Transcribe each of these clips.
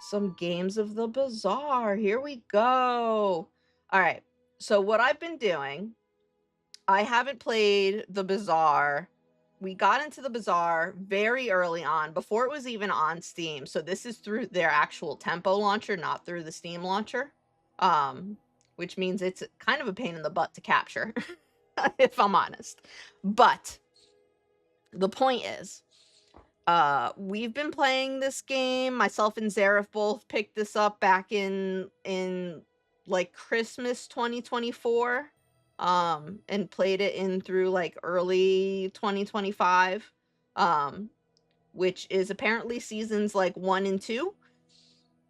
some games of the Bazaar. Here we go. All right. So what I've been doing, I haven't played the Bazaar. We got into the Bazaar very early on, before it was even on Steam. So this is through their actual Tempo launcher, not through the Steam launcher. Which means it's kind of a pain in the butt to capture, if I'm honest. But the point is, we've been playing this game. Myself and Zareth both picked this up back in like Christmas 2024, and played it in through like early 2025, which is apparently seasons like 1 and 2,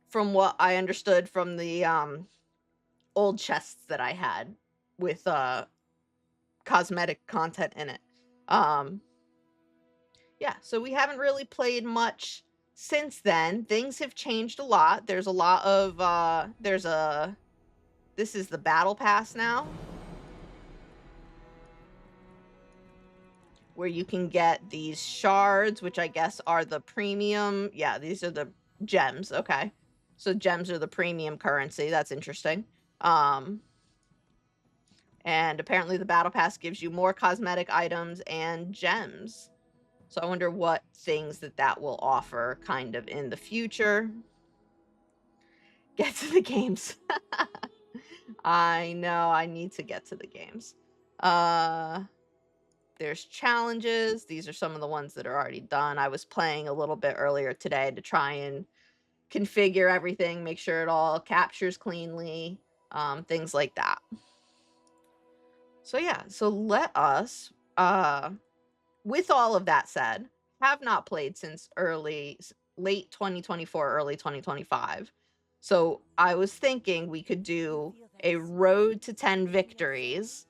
from what I understood from the old chests that I had with cosmetic content in it. Yeah, so we haven't really played much since then. Things have changed a lot. There's a lot of this is the battle pass now, where you can get these shards, which I guess are the premium. Yeah, these are the gems. Okay, so gems are the premium currency. That's interesting. And apparently the battle pass gives you more cosmetic items and gems. So I wonder what things that will offer kind of in the future. Get to the games. I know, I need to get to the games. There's challenges. These are some of the ones that are already done. I was playing a little bit earlier today to try and configure everything, make sure it all captures cleanly, things like that. So yeah, so let us, with all of that said, have not played since late 2024, early 2025. So I was thinking we could do a road to 10 victories,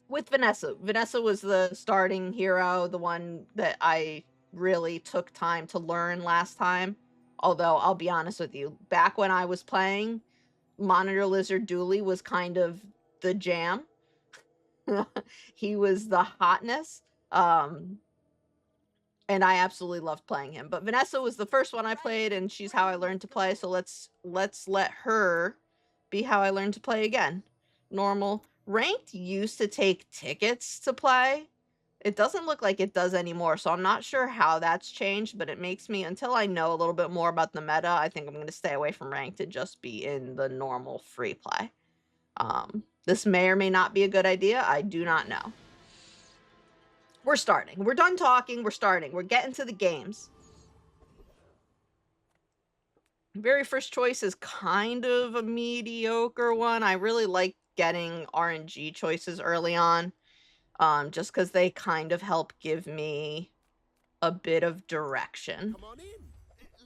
with Vanessa. Vanessa was the starting hero, the one that I really took time to learn last time. Although I'll be honest with you, back when I was playing, Monitor Lizard Dooley was kind of the jam. He was the hotness. And I absolutely loved playing him. But Vanessa was the first one I played, and she's how I learned to play. So let's let her be how I learned to play again. Normal. Ranked used to take tickets to play. It doesn't look like it does anymore, so I'm not sure how that's changed, but it makes me, until I know a little bit more about the meta, I think I'm going to stay away from ranked and just be in the normal free play. This may or may not be a good idea. I do not know. We're starting. We're done talking. We're starting. We're getting to the games. Very first choice is kind of a mediocre one. I really like getting RNG choices early on, just because they kind of help give me a bit of direction. Come on in.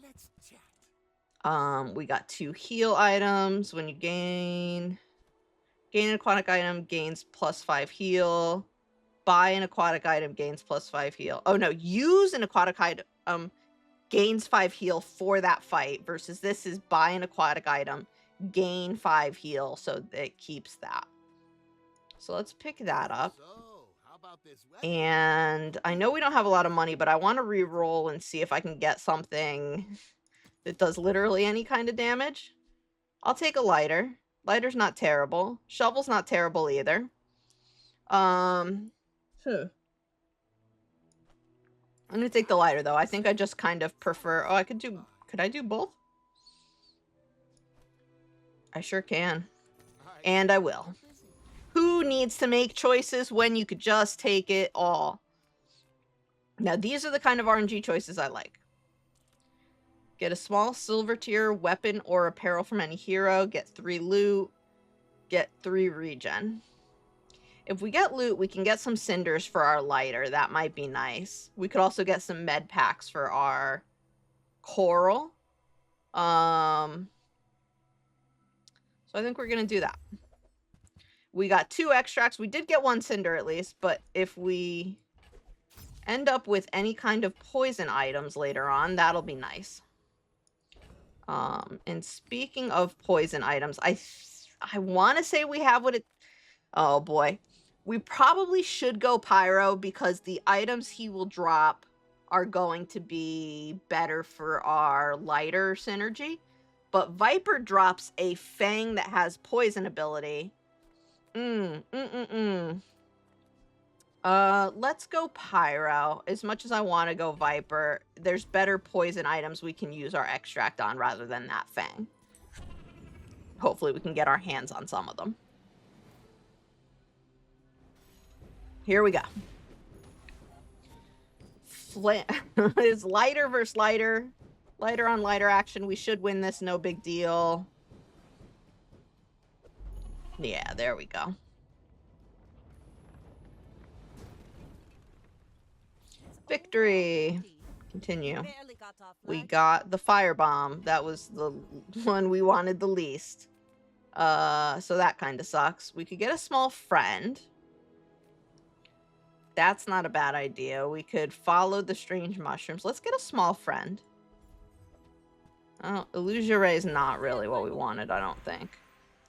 Let's chat. We got 2 heal items. When you gain an aquatic item, gains +5 heal. Buy an aquatic item, gains +5 heal. Oh no, use an aquatic item, gains 5 heal for that fight, versus this is buy an aquatic item, gain 5 heal, so it keeps that. So let's pick that up. So, how about this weather? And I know we don't have a lot of money, but I want to re-roll and see if I can get something that does literally any kind of damage. I'll take a lighter. Lighter's not terrible. Shovel's not terrible either. I'm gonna take the lighter though. I think I just kind of prefer. Oh, could I do both? I sure can. And I will. Who needs to make choices when you could just take it all? Now, these are the kind of RNG choices I like. Get a small silver tier weapon or apparel from any hero. Get 3 loot. Get 3 regen. If we get loot, we can get some cinders for our lighter. That might be nice. We could also get some med packs for our coral. So I think we're going to do that. We got 2 extracts. We did get 1 cinder at least, but if we end up with any kind of poison items later on, that'll be nice. And speaking of poison items, I want to say we have what it... Oh boy. We probably should go Pyro, because the items he will drop are going to be better for our lighter synergy. But Viper drops a Fang that has poison ability. Let's go Pyro. As much as I want to go Viper, there's better poison items we can use our extract on rather than that Fang. Hopefully we can get our hands on some of them. Here we go. It's lighter versus lighter. Lighter on lighter action. We should win this, no big deal. Yeah, there we go. Victory. Continue. We got the firebomb. That was the one we wanted the least. So that kind of sucks. We could get a small friend. That's not a bad idea. We could follow the strange mushrooms. Let's get a small friend. Oh, Illusion Ray is not really what we wanted, I don't think.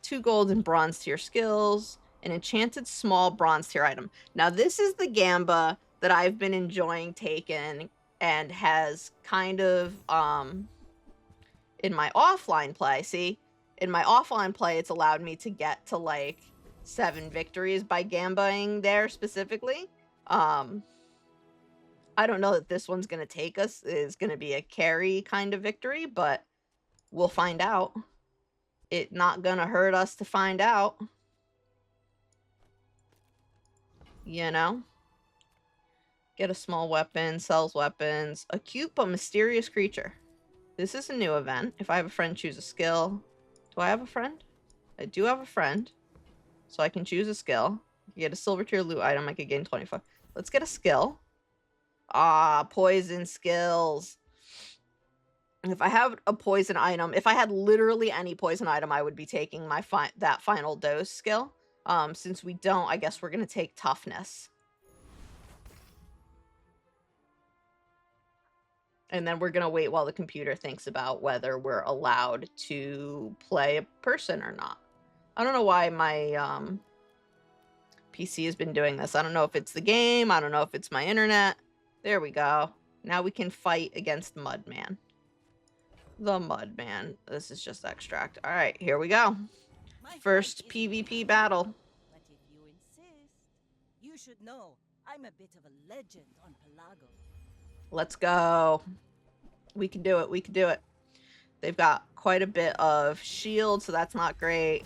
2 gold and bronze tier skills. An enchanted small bronze tier item. Now, this is the gamba that I've been enjoying taking and has kind of, in my offline play, see? In my offline play, it's allowed me to get to, like, 7 victories by gambaing there specifically. I don't know that this one's going to take us, is going to be a carry kind of victory, but we'll find out. It's not going to hurt us to find out. You know? Get a small weapon, sells weapons. A cute but mysterious creature. This is a new event. If I have a friend, choose a skill. Do I have a friend? I do have a friend. So I can choose a skill. Get a silver tier loot item. I could gain 25. Let's get a skill. Ah, poison skills. If I have a poison item, if I had literally any poison item, I would be taking my that final dose skill. Since we don't, I guess we're going to take toughness. And then we're going to wait while the computer thinks about whether we're allowed to play a person or not. I don't know why my PC has been doing this. I don't know if it's the game. I don't know if it's my internet. There we go. Now we can fight against Mudman. The Mudman. This is just extract. All right, here we go. First PvP battle. But if you insist, you should know I'm a bit of a legend on Pelago. Let's go. We can do it. We can do it. They've got quite a bit of shield, so that's not great.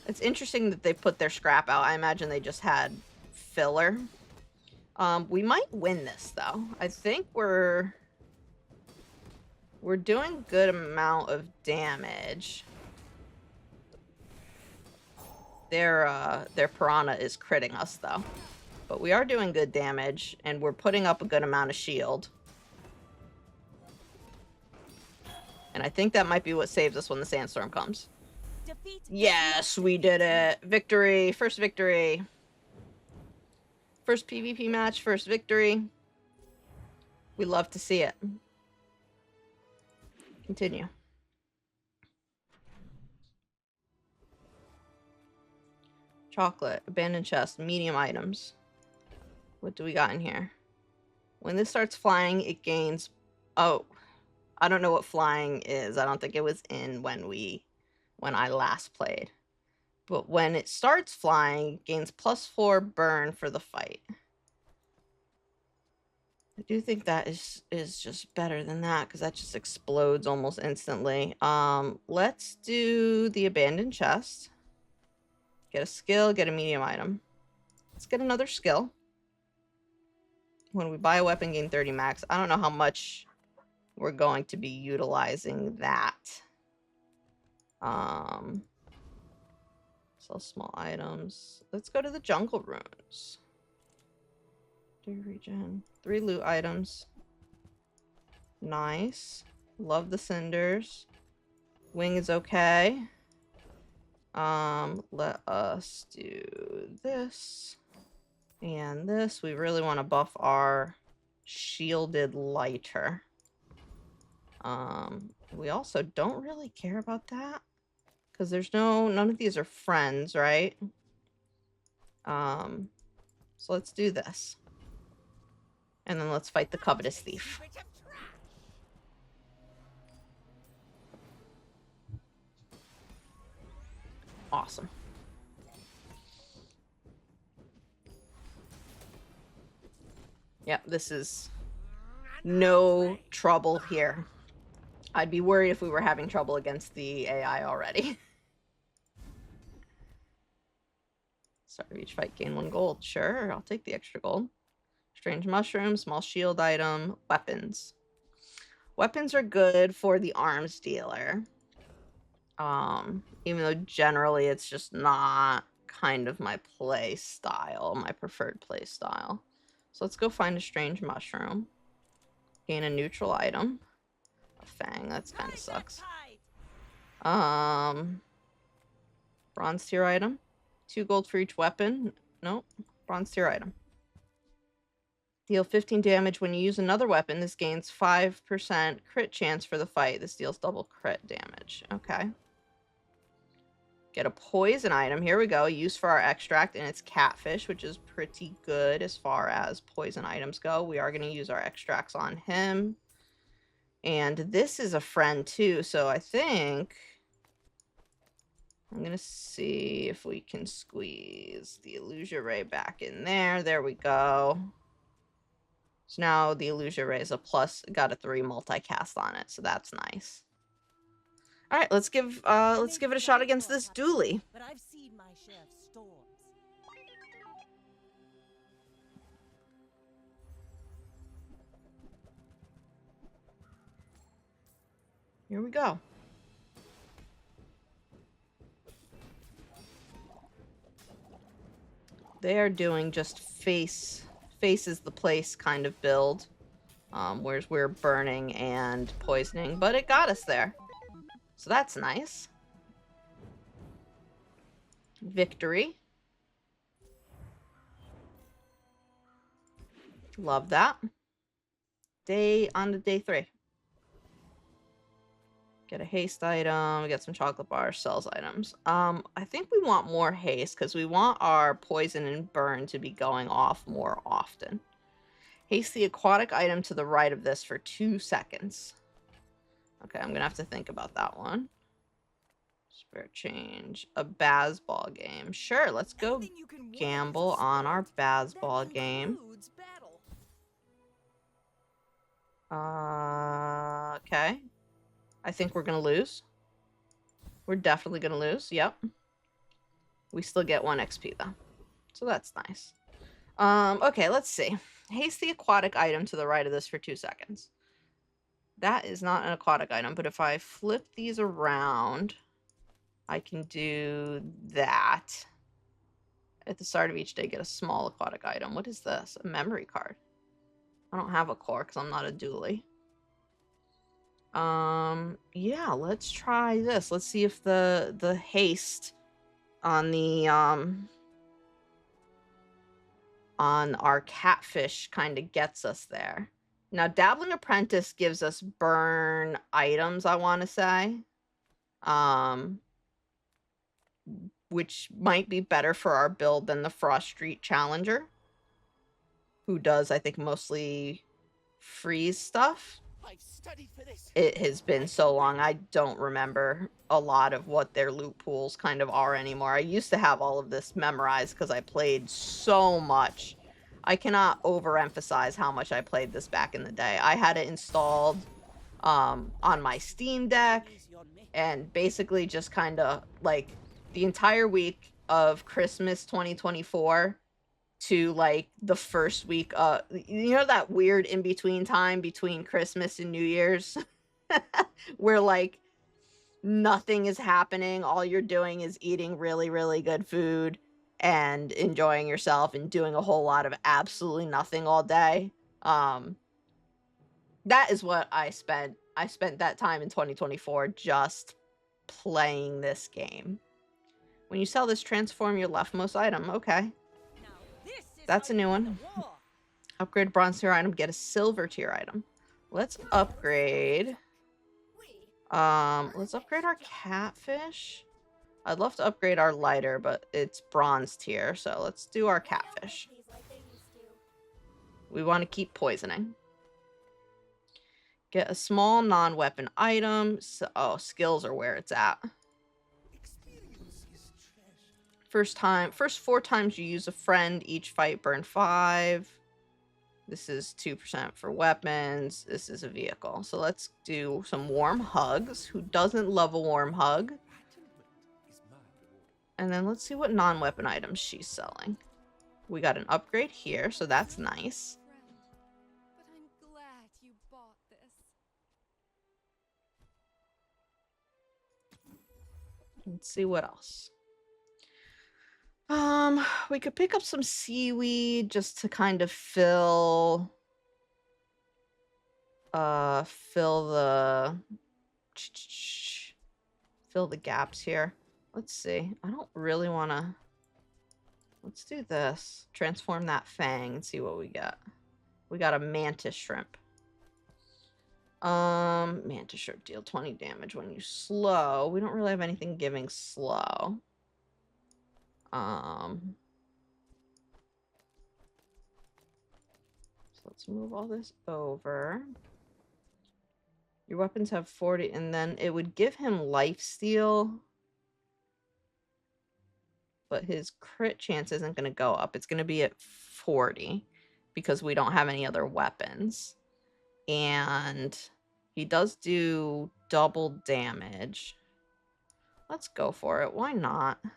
It's interesting that they put their scrap out. I imagine they just had filler. We might win this, though. I think we're doing a good amount of damage. Their piranha is critting us, though. But we are doing good damage, and we're putting up a good amount of shield. And I think that might be what saves us when the sandstorm comes. Yes, we did it. Victory. First victory. First PvP match, first victory. We love to see it. Continue. Chocolate, abandoned chest, medium items. What do we got in here? When this starts flying, it gains... Oh, I don't know what flying is. I don't think it was in when I last played. But when it starts flying, it gains +4 burn for the fight. I do think that is just better than that, because that just explodes almost instantly. Let's do the abandoned chest. Get a skill, get a medium item. Let's get another skill. When we buy a weapon, gain 30 max. I don't know how much we're going to be utilizing that. Sell small items. Let's go to the jungle runes. Do regen. 3 loot items. Nice. Love the cinders. Wing is okay. Let us do this. And this. We really want to buff our shielded lighter. We also don't really care about that. Because there's none of these are friends, right? So let's do this. And then let's fight the covetous thief. Awesome. Yep, this is no trouble here. I'd be worried if we were having trouble against the AI already. Start of each fight, gain 1 gold. Sure, I'll take the extra gold. Strange mushroom, small shield item, weapons. Weapons are good for the arms dealer. Even though generally it's just not kind of my play style, my preferred play style. So let's go find a strange mushroom. Gain a neutral item. A fang, that's kind of sucks. Bronze tier item. 2 gold for each weapon. Nope. Bronze tier item. Deal 15 damage when you use another weapon. This gains 5% crit chance for the fight. This deals double crit damage. Okay. Get a poison item. Here we go. Use for our extract, and it's catfish, which is pretty good as far as poison items go. We are going to use our extracts on him. And this is a friend too, so I think I'm going to see if we can squeeze the Illusion Ray back in there. There we go. So now the Illusion Ray is a plus, got a 3 multicast on it, so that's nice. All right, let's give it a shot against this dually. But I've seen my share of storms. Here we go. They are doing just face is the place kind of build, whereas we're burning and poisoning, but it got us there. So that's nice. Victory. Love that. On to day 3. Get a haste item, get some chocolate bars, sells items. I think we want more haste because we want our poison and burn to be going off more often. Haste the aquatic item to the right of this for 2 seconds. Okay, I'm gonna have to think about that one. Spare change. A Bazball game. Sure, let's go gamble on our Bazball game. Okay. I think we're gonna lose. We're definitely gonna lose. Yep. We still get 1 XP though, so that's nice. Okay, let's see. Haste the aquatic item to the right of this for 2 seconds. That is not an aquatic item, but if I flip these around, I can do that. At the start of each day, get a small aquatic item. What is this? A memory card. I don't have a core because I'm not a dually. Yeah, let's try this. Let's see if the haste on the on our catfish kind of gets us there. Now, Dabbling Apprentice gives us burn items, I want to say. Which might be better for our build than the Frost Street Challenger, who does, I think, mostly freeze stuff. I've studied for this. It has been so long, I don't remember a lot of what their loot pools kind of are anymore. I used to have all of this memorized because I played so much. I cannot overemphasize how much I played this back in the day. I had it installed on my Steam Deck, and basically just kind of like the entire week of Christmas 2024 to like the first week, you know, that weird in-between time between Christmas and New Year's where like nothing is happening, all you're doing is eating really, really good food and enjoying yourself and doing a whole lot of absolutely nothing all day. That is what I spent. I spent that time in 2024 just playing this game. When you sell this, transform your leftmost item. Okay. That's a new one. Upgrade bronze tier item, get a silver tier item. Let's upgrade. Let's upgrade our catfish. I'd love to upgrade our lighter, but it's bronze tier, so let's do our catfish. We want to keep poisoning. Get a small non-weapon item. So, oh, skills are where it's at. First 4 times you use a friend, each fight burn 5. This is 2% for weapons. This is a vehicle. So let's do some warm hugs. Who doesn't love a warm hug? And then let's see what non-weapon items she's selling. We got an upgrade here, so that's nice. But I'm glad you bought this. Let's see what else. We could pick up some seaweed just to kind of fill the gaps here. Let's see. I don't really want to. Let's do this. Transform that fang and see what we get. We got a mantis shrimp. Mantis shrimp deal 20 damage when you slow. We don't really have anything giving slow. So let's move all this over. Your weapons have 40, and then it would give him lifesteal. But his crit chance isn't going to go up. It's going to be at 40 because we don't have any other weapons. And he does do double damage. Let's go for it. Why not? I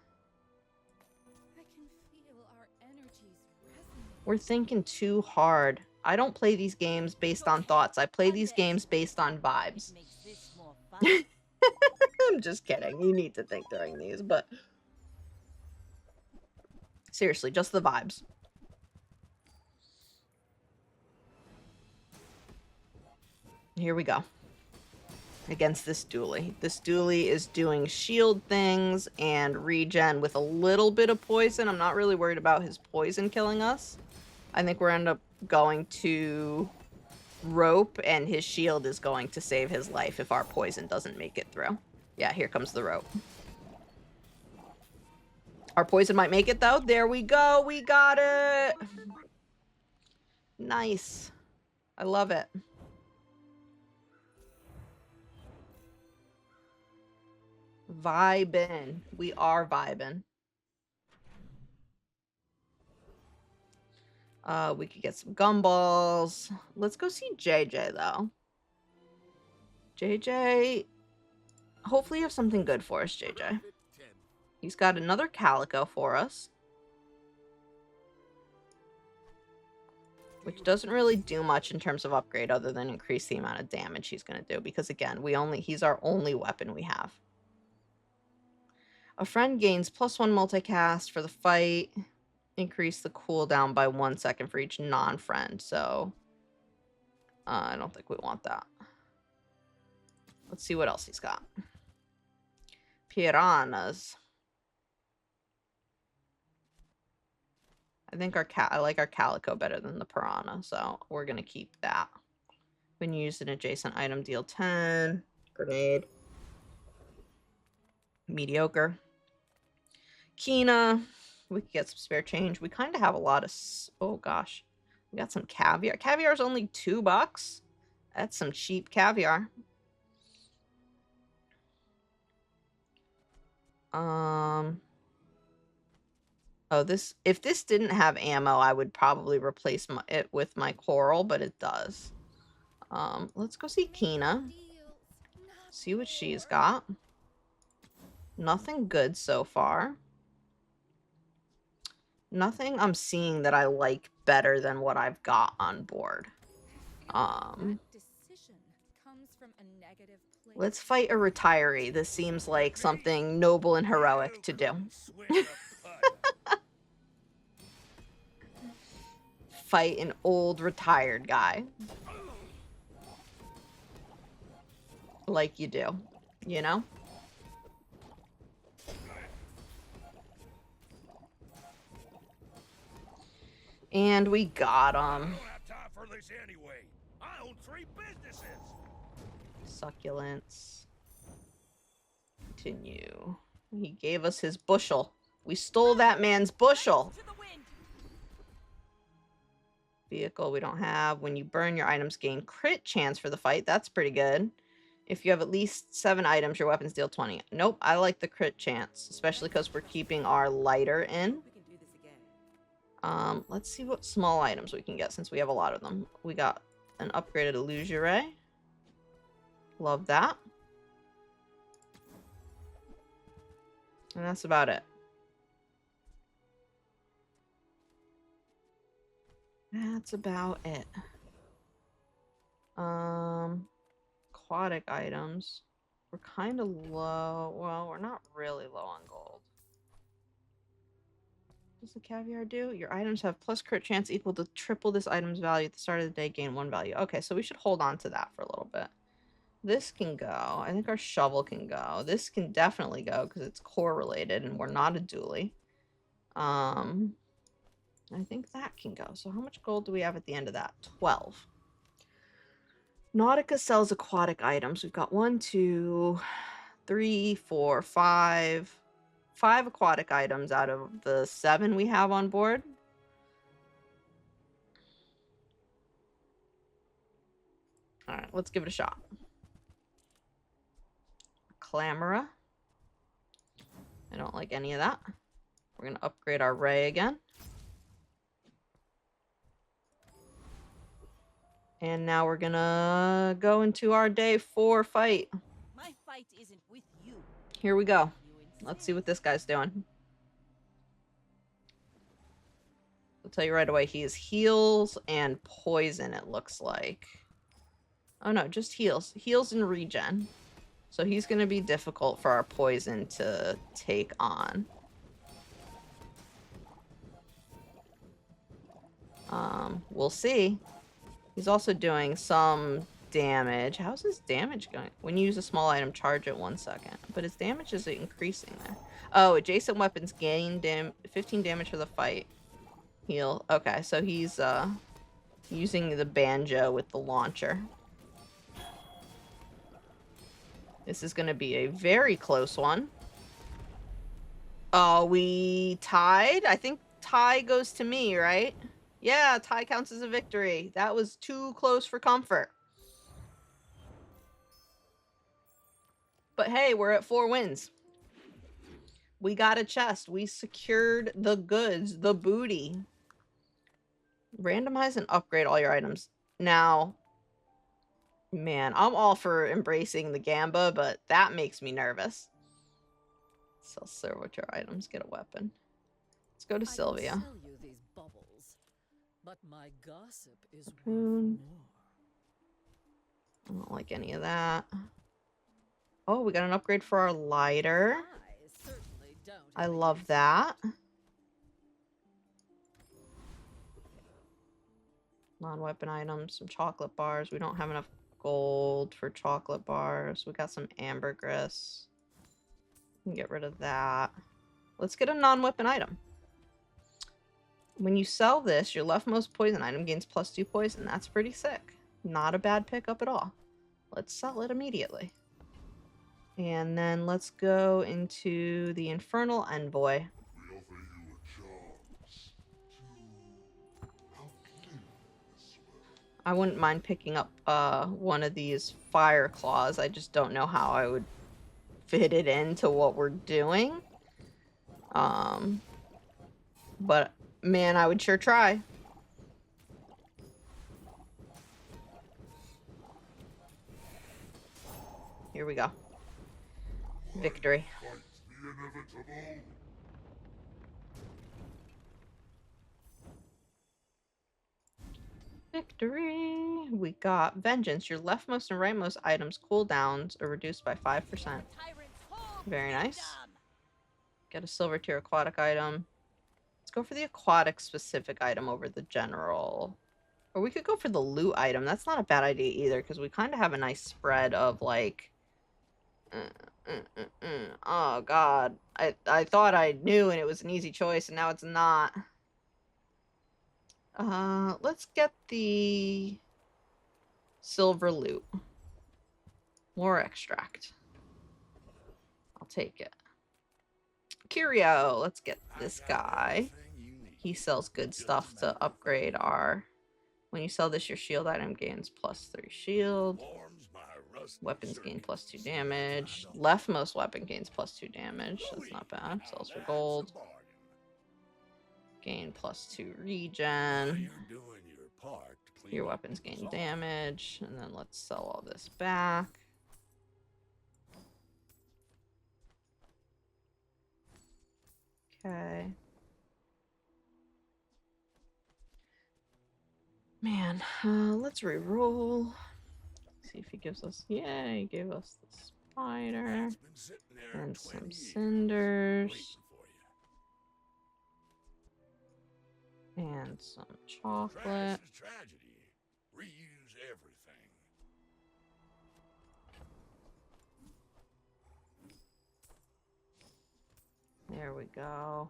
can feel our energies resonate. We're thinking too hard. I don't play these games based on thoughts. I play these games based on vibes. It makes this more fun. I'm just kidding. You need to think during these, but seriously, just the vibes. Here we go. Against this dually. This dually is doing shield things and regen with a little bit of poison. I'm not really worried about his poison killing us. I think we're end up going to rope, and his shield is going to save his life if our poison doesn't make it through. Yeah, here comes the rope. Our poison might make it, though. There we go. We got it. Nice. I love it. Vibin'. We are vibin'. We could get some gumballs. Let's go see JJ, though. JJ... Hopefully you have something good for us, JJ. He's got another calico for us. Which doesn't really do much in terms of upgrade other than increase the amount of damage he's going to do. Because, again, he's our only weapon we have. A friend gains +1 multicast for the fight. Increase the cooldown by 1 second for each non-friend. So, I don't think we want that. Let's see what else he's got. Piranhas. I think I like our calico better than the piranha, so we're gonna keep that. When used an adjacent item, deal 10. Grenade. Mediocre. Kina. We could get some spare change. We kind of have a lot of... Oh, gosh. We got some caviar. Caviar's only $2. That's some cheap caviar. Oh, if this didn't have ammo, I would probably replace it with my coral, but it does. Let's go see Kina. See what she's got. Nothing good so far. Nothing I'm seeing that I like better than what I've got on board. Let's fight a retiree. This seems like something noble and heroic to do. Fight an old retired guy. Like you do, you know? And we got him. I don't have time for this anyway. I own 3 businesses. Succulents. Continue. He gave us his bushel. We stole that man's bushel. Vehicle we don't have. When you burn, your items gain crit chance for the fight. That's pretty good. If you have at least 7 items, your weapons deal 20. Nope, I like the crit chance, especially because we're keeping our lighter in. We can do this again. Let's see what small items we can get since we have a lot of them. We got an upgraded illusory. Love that. And that's about it. That's about it. Aquatic items. We're kind of low. Well, we're not really low on gold. What does the caviar do? Your items have plus crit chance equal to triple this item's value at the start of the day. Gain 1 value. Okay, so we should hold on to that for a little bit. This can go. I think our shovel can go. This can definitely go because it's core related and we're not a dually. I think that can go. So how much gold do we have at the end of that? 12. Nautica sells aquatic items. We've got 1, 2, 3, 4, 5. 5 aquatic items out of the 7 we have on board. All right, let's give it a shot. Clamora. I don't like any of that. We're going to upgrade our ray again. And now we're gonna go into our day 4 fight. My fight isn't with you. Here we go. You Let's see what this guy's doing. I'll tell you right away, he is heals and poison, it looks like. Oh no, just heals. Heals and regen. So he's gonna be difficult for our poison to take on. We'll see. He's also doing some damage. How's his damage going? When you use a small item, charge it 1 second. But his damage is increasing there. Oh, adjacent weapons gain 15 damage for the fight. Heal. Okay, so he's using the banjo with the launcher. This is going to be a very close one. Oh, we tied? I think tie goes to me, right? Yeah, tie counts as a victory. That was too close for comfort. But hey, we're at 4 wins. We got a chest. We secured the goods, the booty. Randomize and upgrade all your items. Now, man, I'm all for embracing the gamba, but that makes me nervous. Sell servitor items, get a weapon. Let's go to Sylvia. I can sell you these bubbles, but my gossip is worth Harpoon. more. I don't like any of that. Oh, we got an upgrade for our lighter. I certainly don't. I love that. Non-weapon items, some chocolate bars. We don't have enough gold for chocolate bars. We got some ambergris. We can get rid of that. Let's get a non-weapon item. When you sell this, your leftmost poison item gains +2 poison. That's pretty sick. Not a bad pickup at all. Let's sell it immediately. And then let's go into the Infernal Envoy. We offer you a chance to outlive this world. I wouldn't mind picking up one of these fire claws. I just don't know how I would fit it into what we're doing. But man, I would sure try. Here we go. Victory. Fight the inevitable. Victory! We got Vengeance. Your leftmost and rightmost items cooldowns are reduced by 5%. Tyrant's whole Very nice. kingdom. Get a silver tier aquatic item. Let's go for the aquatic specific item over the general. Or we could go for the loot item. That's not a bad idea either, because we kind of have a nice spread of like... Oh god. I thought I knew and it was an easy choice, and now it's not. Let's get the silver loot. More extract. I'll take it. Curio, let's get this guy. He sells good stuff to upgrade our When you sell this, your shield item gains +3 shield. Warms my rusty Weapons gain circuits. +2 damage. Leftmost weapon gains +2 damage. That's not bad. Now Sells for that's a gold. bargain. Gain +2 Now regen. you're doing your part to clean Your up weapons the gain bazaar. damage. And then let's sell all this back. Okay. Man, let's re-roll. See if he gives us. Yeah, he gave us the spider It's been sitting there and 20 some years, cinders waiting for you. and some Trash chocolate. is tragedy. Reuse everything. There we go.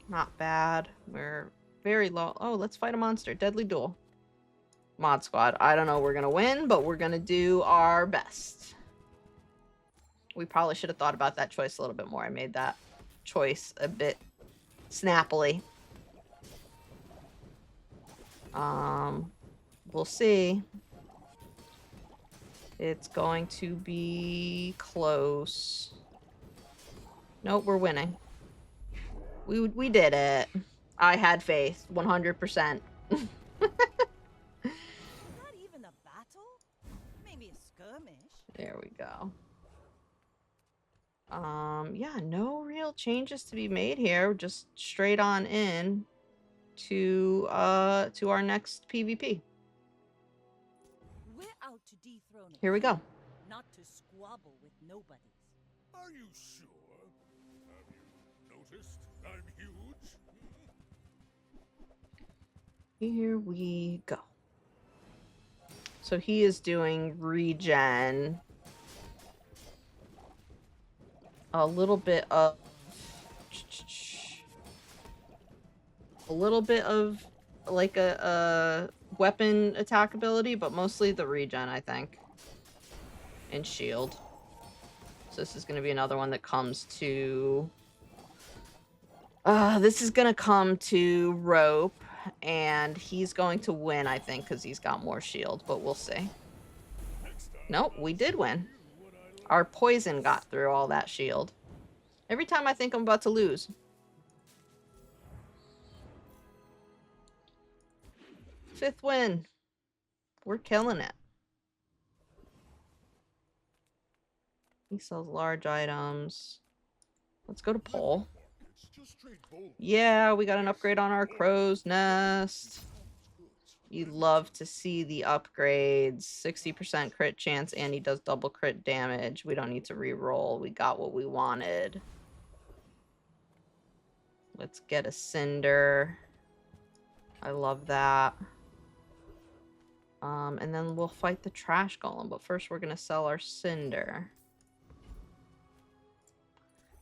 Not bad. We're very low. Oh, let's fight a monster. Deadly duel. Mod squad. I don't know we're gonna win, but we're gonna do our best. We probably should have thought about that choice a little bit more. I made that choice a bit snappily. We'll see. It's going to be close. Nope, we're winning. We did it. I had faith, 100%. Was that even a battle? Maybe a skirmish. There we go. Yeah, no real changes to be made here. Just straight on in to our next PvP. We're out to dethrone a Here we go. king, not to squabble with nobodies. Are you sure? Have you noticed I'm huge? Here we go. So he is doing regen. A little bit of like a weapon attack ability, but mostly the regen, I think. And shield. So this is going to be another one that comes to... this is going to come to rope, and he's going to win, I think, because he's got more shield, but we'll see. Nope, we did win. Our poison got through all that shield. Every time I think I'm about to lose. Fifth win. We're killing it. He sells large items. Let's go to Pole. It's just straight bold. Yeah, we got an upgrade on our crow's nest. You love to see the upgrades. 60% crit chance, and he does double crit damage. We don't need to re-roll. We got what we wanted. Let's get a cinder. I love that. And then we'll fight the trash golem. But first we're going to sell our cinder.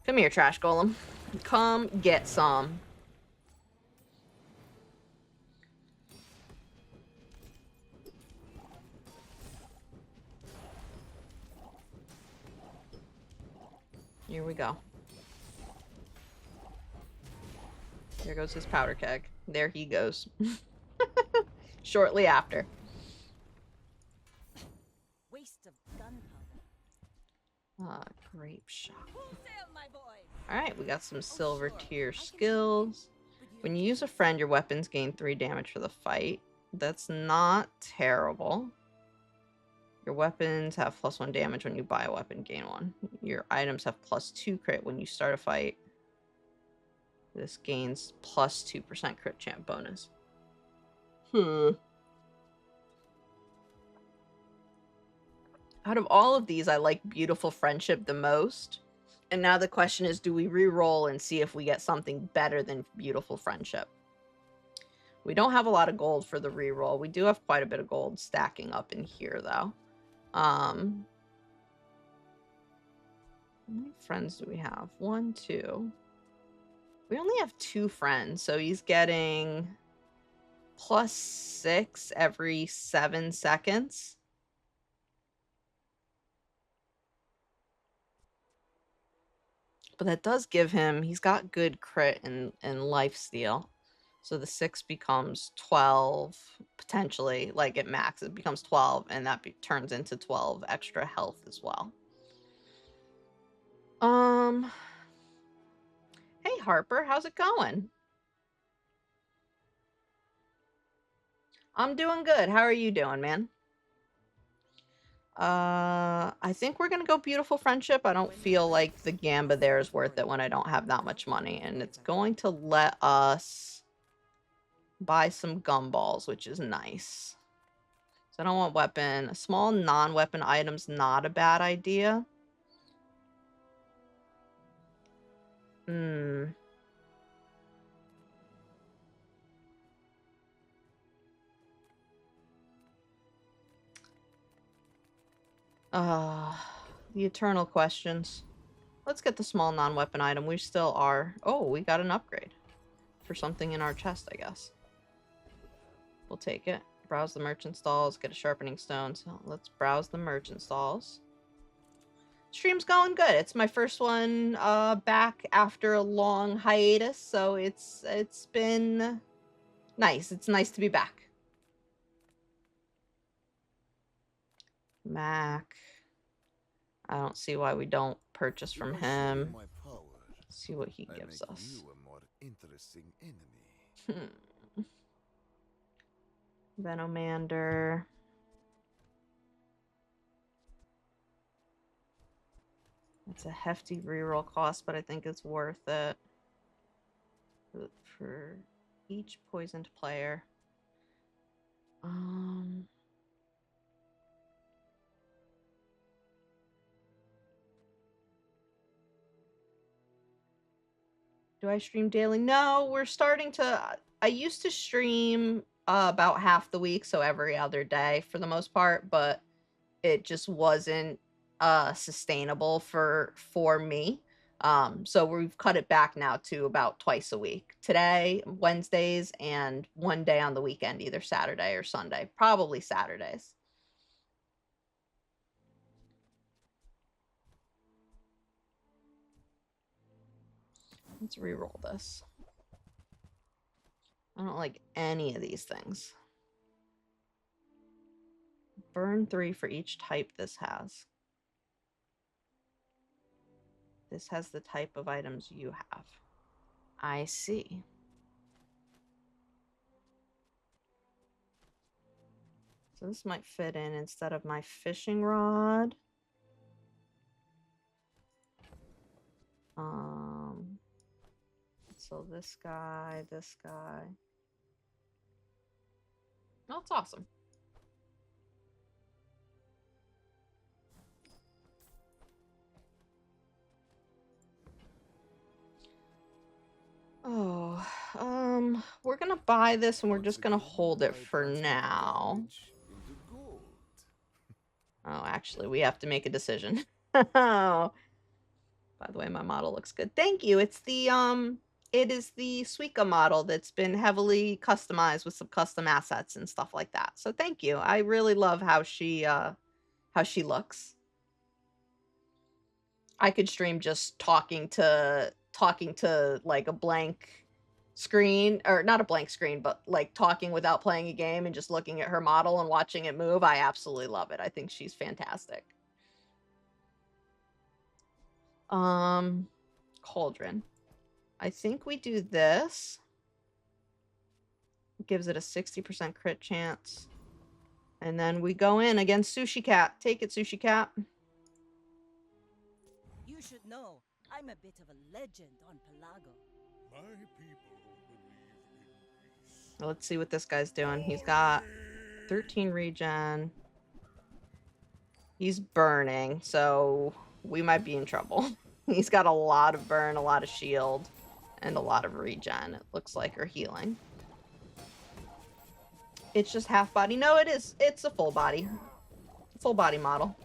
Come here, trash golem. Come get some. Here we go. There goes his powder keg. There he goes. Shortly after. Waste of gunpowder. Grape shot. Full sail, my boys. Alright, we got some silver sure. tier I can skills. But When you use a friend, your weapons gain 3 damage for the fight. That's not terrible. Your weapons have +1 damage when you buy a weapon, gain 1. Your items have +2 crit when you start a fight. This gains +2% crit champ bonus. Out of all of these, I like Beautiful Friendship the most. And now the question is, do we re-roll and see if we get something better than Beautiful Friendship? We don't have a lot of gold for the re-roll. We do have quite a bit of gold stacking up in here, though. How many friends do we have? 1, 2. We only have 2 friends, so he's getting +6 every 7 seconds. But that does give him, he's got good crit and lifesteal. So the 6 becomes 12, potentially, like at max, it becomes 12, and that turns into 12 extra health as well. Hey Harper, how's it going? I'm doing good. How are you doing, man? I think we're gonna go Beautiful Friendship. I don't feel like the Gamba there is worth it when I don't have that much money, and it's going to let us buy some gumballs, which is nice. So I don't want weapon. A small non-weapon item's not a bad idea. The eternal questions. Let's get the small non-weapon item. We still are... Oh, we got an upgrade. For something in our chest, I guess. We'll take it. Browse the merchant stalls, get a sharpening stone. So let's browse the merchant stalls. Stream's going good. It's my first one back after a long hiatus, so it's been nice. It's nice to be back. Mac. I don't see why we don't purchase from him. See what he gives us. Venomander. It's a hefty reroll cost, but I think it's worth it. For each poisoned player. Do I stream daily? No, we're starting to... I used to stream about half the week, so every other day for the most part, but it just wasn't sustainable for me. So we've cut it back now to about twice a week. Today, Wednesdays, and one day on the weekend, either Saturday or Sunday. Probably Saturdays. Let's reroll this. I don't like any of these things. Burn 3 for each type this has. This has the type of items you have. I see. So this might fit in instead of my fishing rod. So this guy. Oh, it's awesome. Oh, we're gonna buy this and we're just gonna hold it for now. Oh, actually, we have to make a decision. Oh, by the way, my model looks good. Thank you. It's the, it is the Suica model that's been heavily customized with some custom assets and stuff like that. So thank you. I really love how she looks. I could stream just talking to like a blank screen, or not a blank screen, but like talking without playing a game and just looking at her model and watching it move. I absolutely love it. I think she's fantastic. Cauldron. I think we do this. Gives it a 60% crit chance. And then we go in against Sushi Cat. Take it, Sushi Cat. You should know, I'm a bit of a legend on Pelago. My people believe in peace. Let's see what this guy's doing. He's got 13 regen. He's burning, so we might be in trouble. He's got a lot of burn, a lot of shield, and a lot of regen, it looks like, or healing. It's just half body. No, it is. It's a full body. Full body model.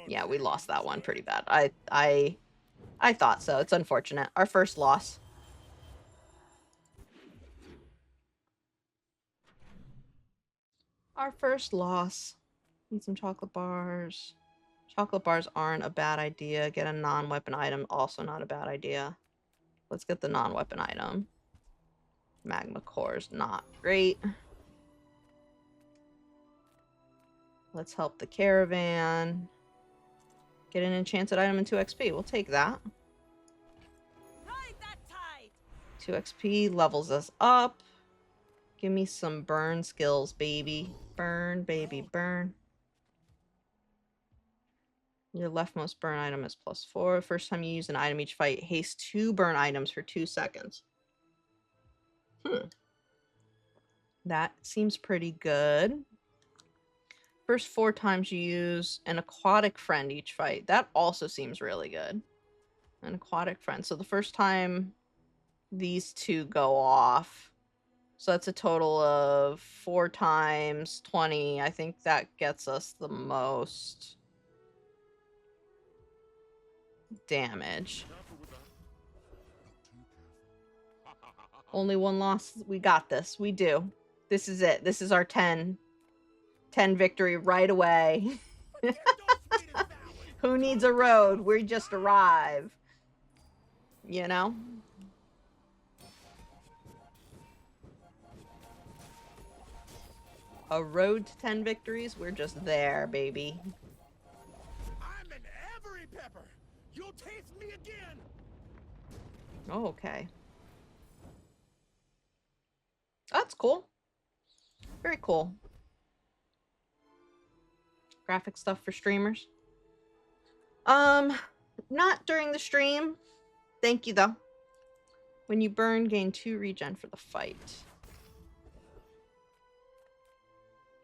Yeah, we lost that one pretty bad. I thought so. It's unfortunate. Our first loss. Our first loss. Need some chocolate bars. Chocolate bars aren't a bad idea. Get a non-weapon item, also not a bad idea. Let's get the non-weapon item. Magma core's not great. Let's help the caravan. Get an enchanted item and 2 XP. We'll take that. Ride that tide. 2 XP levels us up. Give me some burn skills, baby. Burn, baby, burn. Your leftmost burn item is +4. First time you use an item each fight, haste 2 burn items for 2 seconds. That seems pretty good. First 4 times you use an aquatic friend each fight. That also seems really good. An aquatic friend. So the first time these 2 go off. So that's a total of 4 times 20. I think that gets us the most damage. Only 1 loss. We got this. We do. This is it. This is our 10 victory right away. Who needs a road? We just arrive. You know? A road to 10 victories? We're just there, baby. I'm an every pepper. You'll taste me again. Oh, okay. That's cool. Very cool. Graphic stuff for streamers. Not during the stream. Thank you, though. When you burn, gain 2 regen for the fight.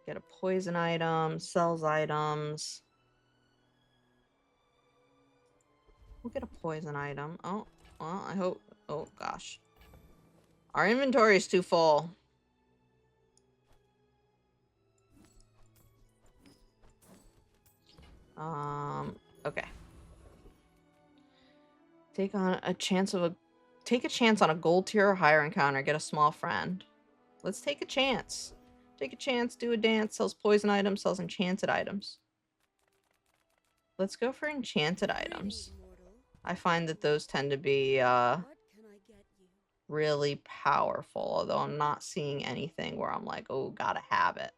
Get a poison item, sells items. We'll get a poison item. Oh, well, I hope. Oh, gosh. Our inventory is too full. Okay. Take a chance on a gold tier or higher encounter. Get a small friend. Let's take a chance. Take a chance, do a dance, sells poison items, sells enchanted items. Let's go for enchanted items. I find that those tend to be really powerful, although I'm not seeing anything where I'm like, oh, gotta have it.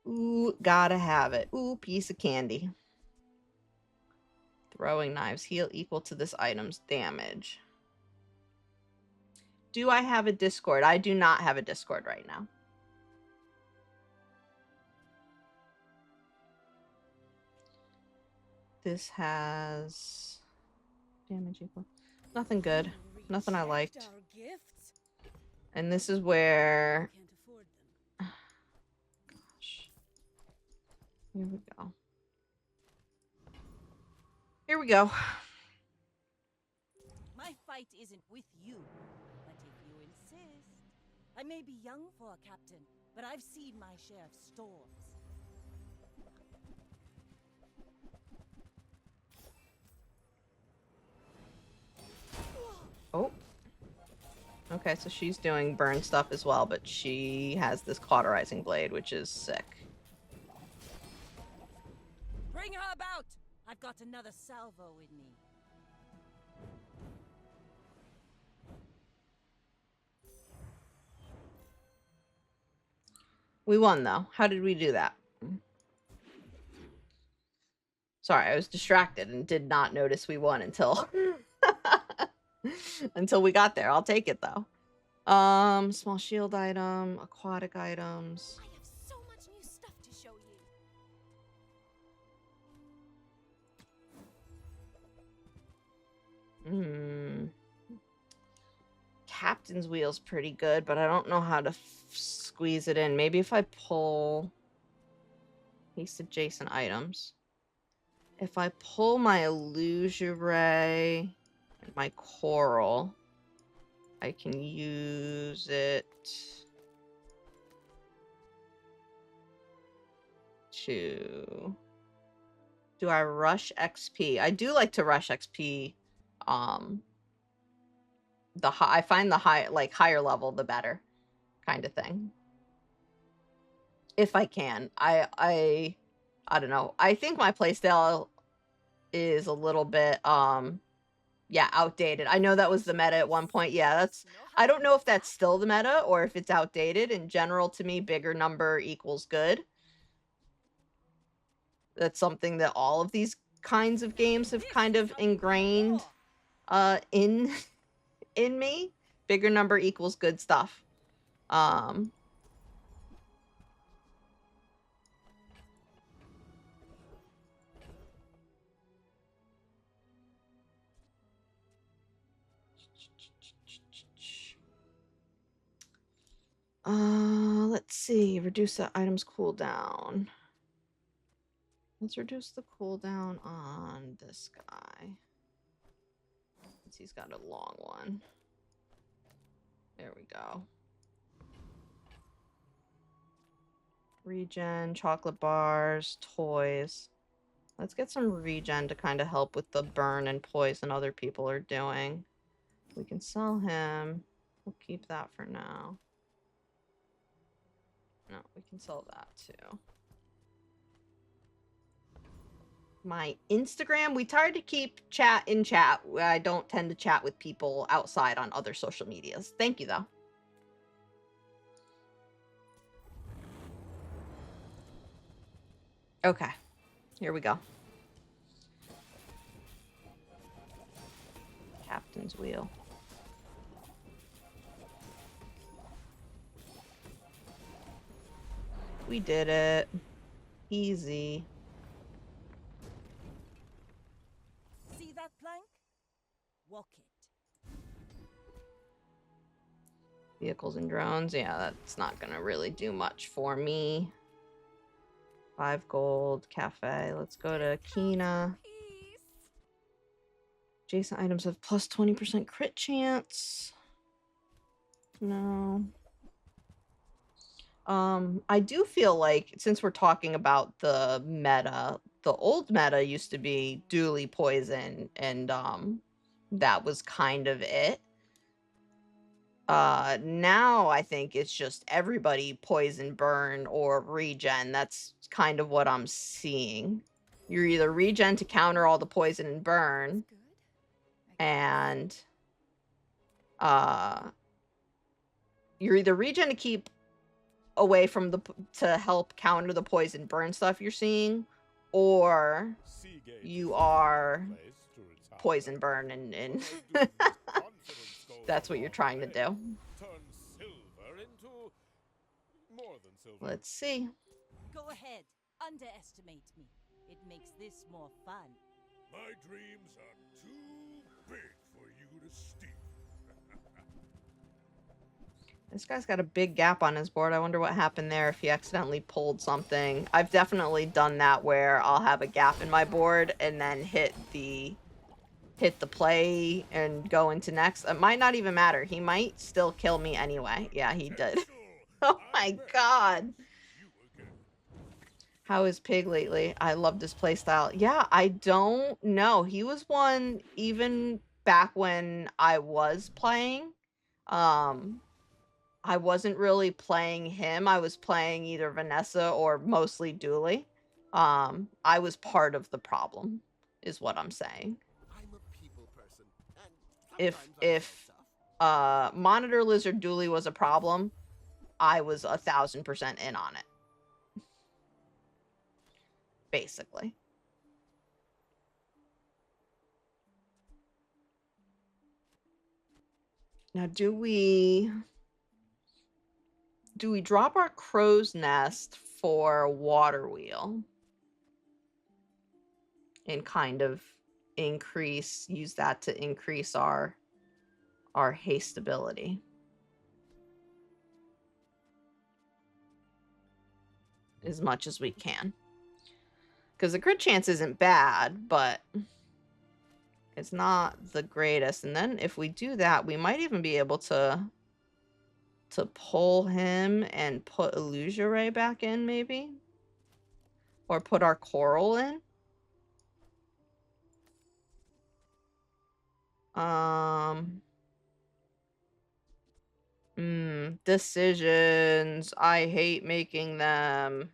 Ooh, gotta have it. Ooh, piece of candy. Throwing knives. Heal equal to this item's damage. Do I have a Discord? I do not have a Discord right now. This has damage equal. Nothing good. Nothing I liked. And this is where... Gosh. Here we go. Here we go. My fight isn't with you, but if you insist. I may be young for a captain, but I've seen my share of storms. Oh. Okay, so she's doing burn stuff as well, but she has this cauterizing blade, which is sick. Bring her about! I've got another salvo in me. We won, though. How did we do that? Sorry, I was distracted and did not notice we won until... until we got there. I'll take it, though. Small shield item, aquatic items. I have so much new stuff to show you. Captain's wheel's pretty good, but I don't know how to squeeze it in. Maybe if I pull haste adjacent items. If I pull my illusory and my coral, I can use it to... Do I rush XP? I do like to rush XP. I find the higher level, the better kind of thing. If I can. I I don't know. I think my playstyle is a little bit, yeah, outdated. I know that was the meta at one point. Yeah, that's, I don't know if that's still the meta or if it's outdated. In general, to me, bigger number equals good. That's something that all of these kinds of games have kind of ingrained in me. Bigger number equals good stuff. Let's see. Reduce the item's cooldown. Let's reduce the cooldown on this guy. Since he's got a long one. There we go. Regen, chocolate bars, toys. Let's get some regen to kind of help with the burn and poison other people are doing. We can sell him. We'll keep that for now. No, we can sell that too. My Instagram, we tried to keep chat in chat. I don't tend to chat with people outside on other social medias. Thank you, though. Okay, here we go. Captain's wheel. We did it. Easy. See that plank? Walk it. Vehicles and drones. Yeah, that's not gonna really do much for me. 5 gold. Cafe. Let's go to Kina. Adjacent items have plus 20% crit chance. No. I do feel like, since we're talking about the meta, the old meta used to be duly poison, and that was kind of it. Now I think it's just everybody poison, burn, or regen. That's kind of what I'm seeing. You're either regen to counter all the poison and burn, and you're either regen to keep away from the, to help counter the poison burn stuff you're seeing, or you are poison burn, and that's what you're trying to do. Let's see. Go ahead. Underestimate me. It makes this more fun. My dreams are too big for you to steal. This guy's got a big gap on his board. I wonder what happened there, if he accidentally pulled something. I've definitely done that where I'll have a gap in my board and then hit the play and go into next. It might not even matter. He might still kill me anyway. Yeah, he did. Oh my god. How is Pig lately? I love this playstyle. Yeah, I don't know. He was one even back when I was playing. I wasn't really playing him. I was playing either Vanessa or mostly Dooley. I was part of the problem, is what I'm saying. I'm a people person. And If Monitor Lizard Dooley was a problem, I was 1000% in on it. Basically. Now, do we drop our crow's nest for water wheel and kind of use that to increase our haste ability as much as we can? Because the crit chance isn't bad, but it's not the greatest. And then if we do that, we might even be able to pull him and put Illusion Ray back in, maybe? Or put our Coral in? Decisions. I hate making them.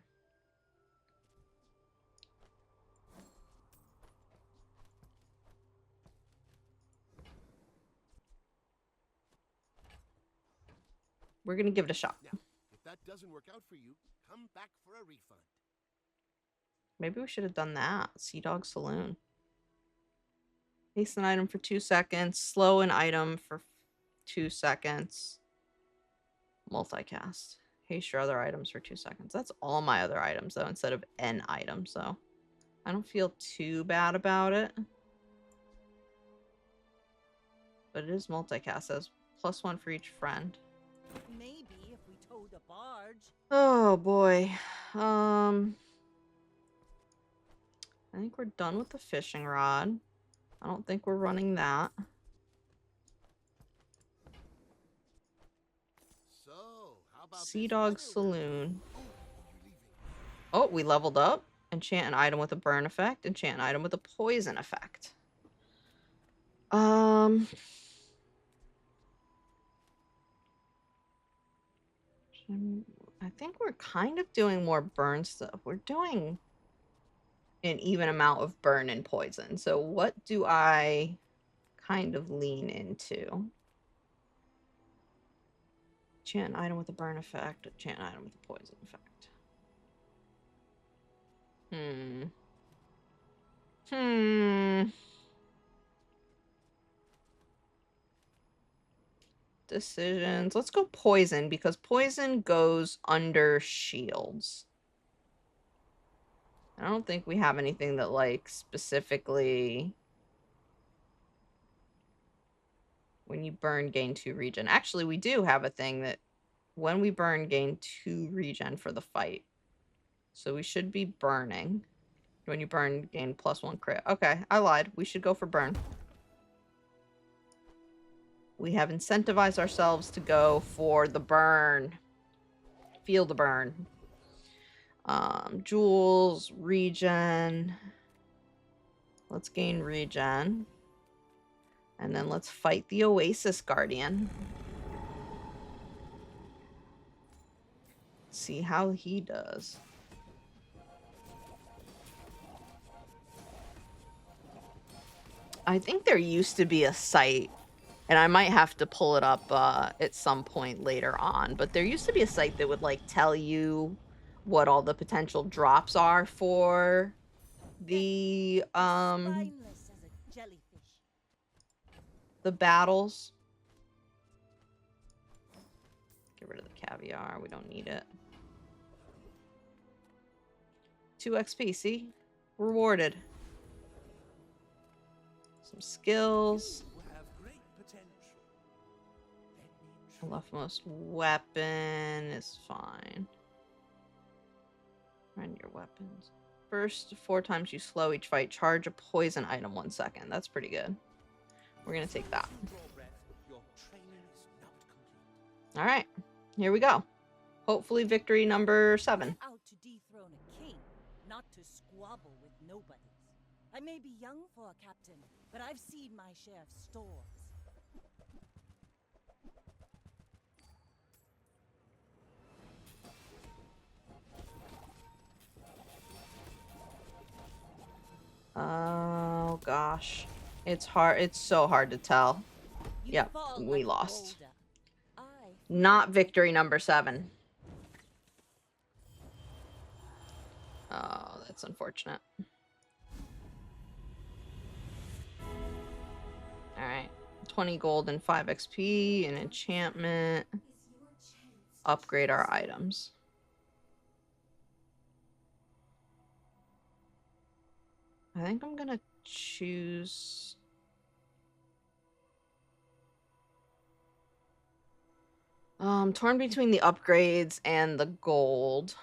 We're gonna give it a shot. Now, if that doesn't work out for you, come back for a refund. Maybe we should have done that. Sea Dog Saloon. Haste an item for 2 seconds. Slow an item for 2 seconds. Multicast. Haste your other items for 2 seconds. That's all my other items, though, instead of an item, so I don't feel too bad about it. But it is multicast. It has +1 for each friend. Maybe if we towed a barge. Oh, boy. I think we're done with the fishing rod. I don't think we're running that. So, how about Sea this Dog weather Saloon. Oh, you leaving? Oh, we leveled up. Enchant an item with a burn effect. Enchant an item with a poison effect. I think we're kind of doing more burn stuff. We're doing an even amount of burn and poison. So what do I kind of lean into? Enchant an item with a burn effect. Enchant an item with a poison effect. Decisions. Let's go poison, because poison goes under shields. I don't think we have anything that, like, specifically... When you burn, gain 2 regen. Actually, we do have a thing that when we burn, gain 2 regen for the fight. So we should be burning. When you burn, gain +1 crit. Okay, I lied. We should go for burn. We have incentivized ourselves to go for the burn. Feel the burn. Jewels, regen. Let's gain regen. And then let's fight the Oasis Guardian. See how he does. I think there used to be a site, and I might have to pull it up at some point later on, but there used to be a site that would, like, tell you what all the potential drops are for the Spineless as a jellyfish. the battles. Get rid of the caviar. We don't need it. 2 XP, see? Rewarded. Some skills. You have great potential. A leftmost weapon is fine. Run your weapons. First 4 times you slow each fight, charge a poison item 1 second. That's pretty good. We're gonna take that. Your training is not complete. Alright, here we go. Hopefully victory number 7. Out to dethrone a king, not to squabble with nobodies. I may be young for a captain, but I've seen my share of stores. Oh gosh. It's hard. It's so hard to tell. You Yep, fall we like a lost. boulder. I Not victory number 7. Oh, that's unfortunate. Alright. 20 gold and 5 XP, an enchantment. Upgrade our items. I think I'm gonna choose... torn between the upgrades and the gold.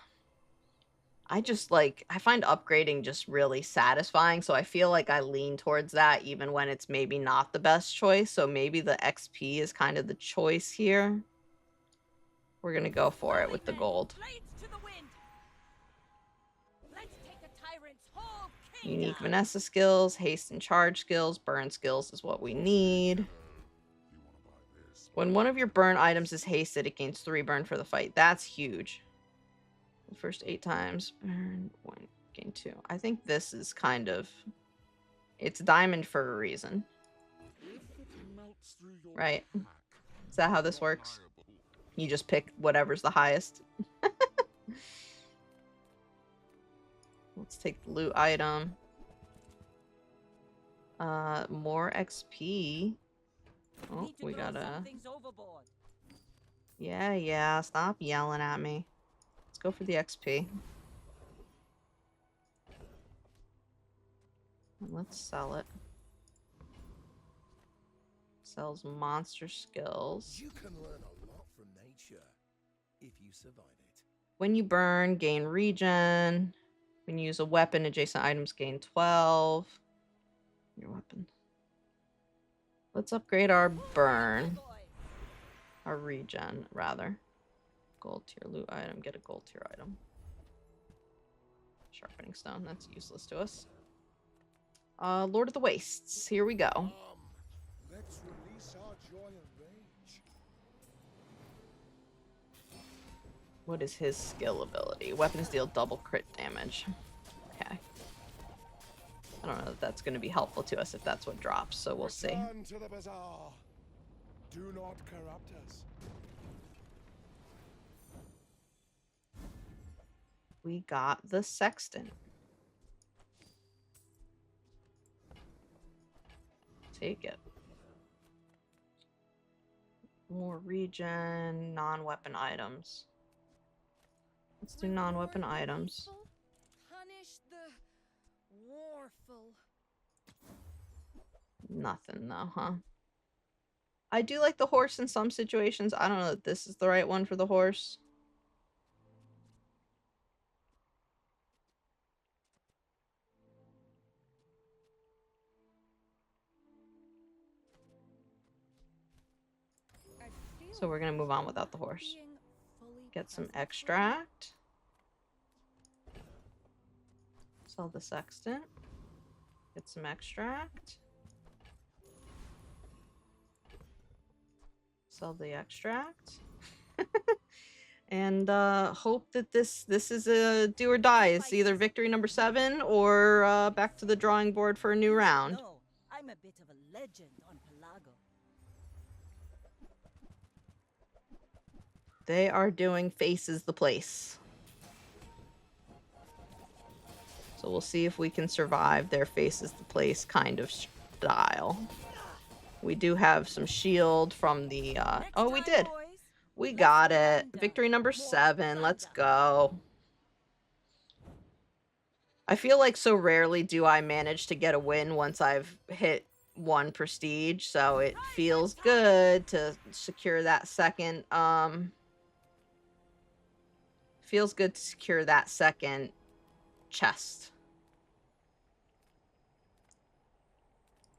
I just, like, I find upgrading just really satisfying, so I feel like I lean towards that even when it's maybe not the best choice, so maybe the XP is kind of the choice here. We're gonna go for it with the gold. Blades to the wind. Let's take a tyrant's whole kingdom. Unique Vanessa skills, haste and charge skills, burn skills is what we need. You want to buy this? When one of your burn items is hasted, it gains 3 burn for the fight. That's huge. The first 8 times, burn 1, gain 2. I think this is kind of... It's diamond for a reason. If it melts through your Right. pack, Is that how this works? hireable. You just pick whatever's the highest. Let's take the loot item. More XP. Oh, we gotta... Yeah, stop yelling at me. Let's go for the XP. And let's sell it. Sells monster skills. You can learn a lot from nature if you survive it. When you burn, gain regen. When you use a weapon, adjacent items gain 12. Your weapon. Let's upgrade our burn. Our regen, rather. Gold tier loot item. Get a gold tier item. Sharpening stone. That's useless to us. Lord of the Wastes. Here we go. Let's release our joy and rage. What is his skill ability? Weapons deal double crit damage. Okay. I don't know if that's going to be helpful to us if that's what drops, so we'll see. Return to the Bazaar. Do not corrupt us. We got the Sextant. Take it. More regen, non-weapon items. Let's do non-weapon items. Punish the warful. Nothing though, huh? I do like the horse in some situations. I don't know that this is the right one for the horse. So we're gonna move on without the horse. Get some extract. Sell the Sextant. Get some extract. Sell the extract. And hope that this is a do or die. It's either victory number 7 or back to the drawing board for a new round. No, I'm a bit of a legend on Pelago. They are doing Faces the Place. So we'll see if we can survive their Faces the Place kind of style. We do have some shield from the... oh, we did. We got it. Victory number 7. Let's go. I feel like so rarely do I manage to get a win once I've hit 1 prestige. So it feels good to secure that second... feels good to secure that second chest.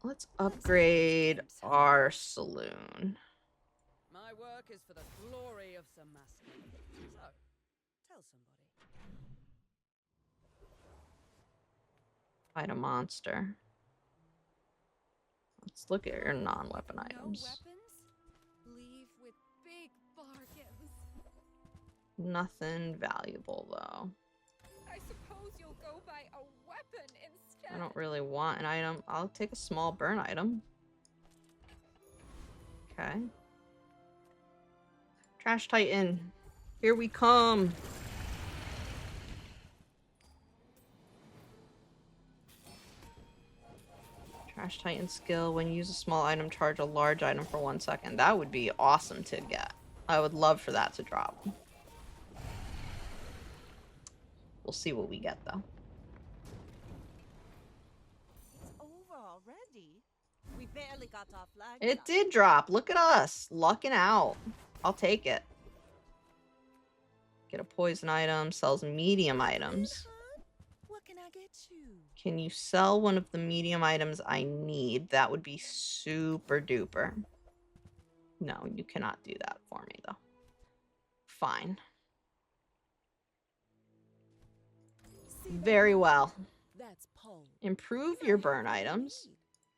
Let's upgrade our saloon. My work is for the glory of Sir Master. So, tell somebody. Fight a monster. Let's look at your non-weapon items. No weapons? Leave with big bargains. Nothing valuable, though. I suppose you'll go buy a weapon instead. I don't really want an item. I'll take a small burn item. Okay. Trash Titan. Here we come. Trash Titan skill. When you use a small item, charge a large item for 1 second. That would be awesome to get. I would love for that to drop. We'll see what we get, though. It's over already. We barely got off flag. It did drop. Look at us. Lucking out. I'll take it. Get a poison item. Sells medium items. What can I get you? Can you sell one of the medium items I need? That would be super duper. No, you cannot do that for me, though. Fine. Very well. That's Paul. Improve your burn items.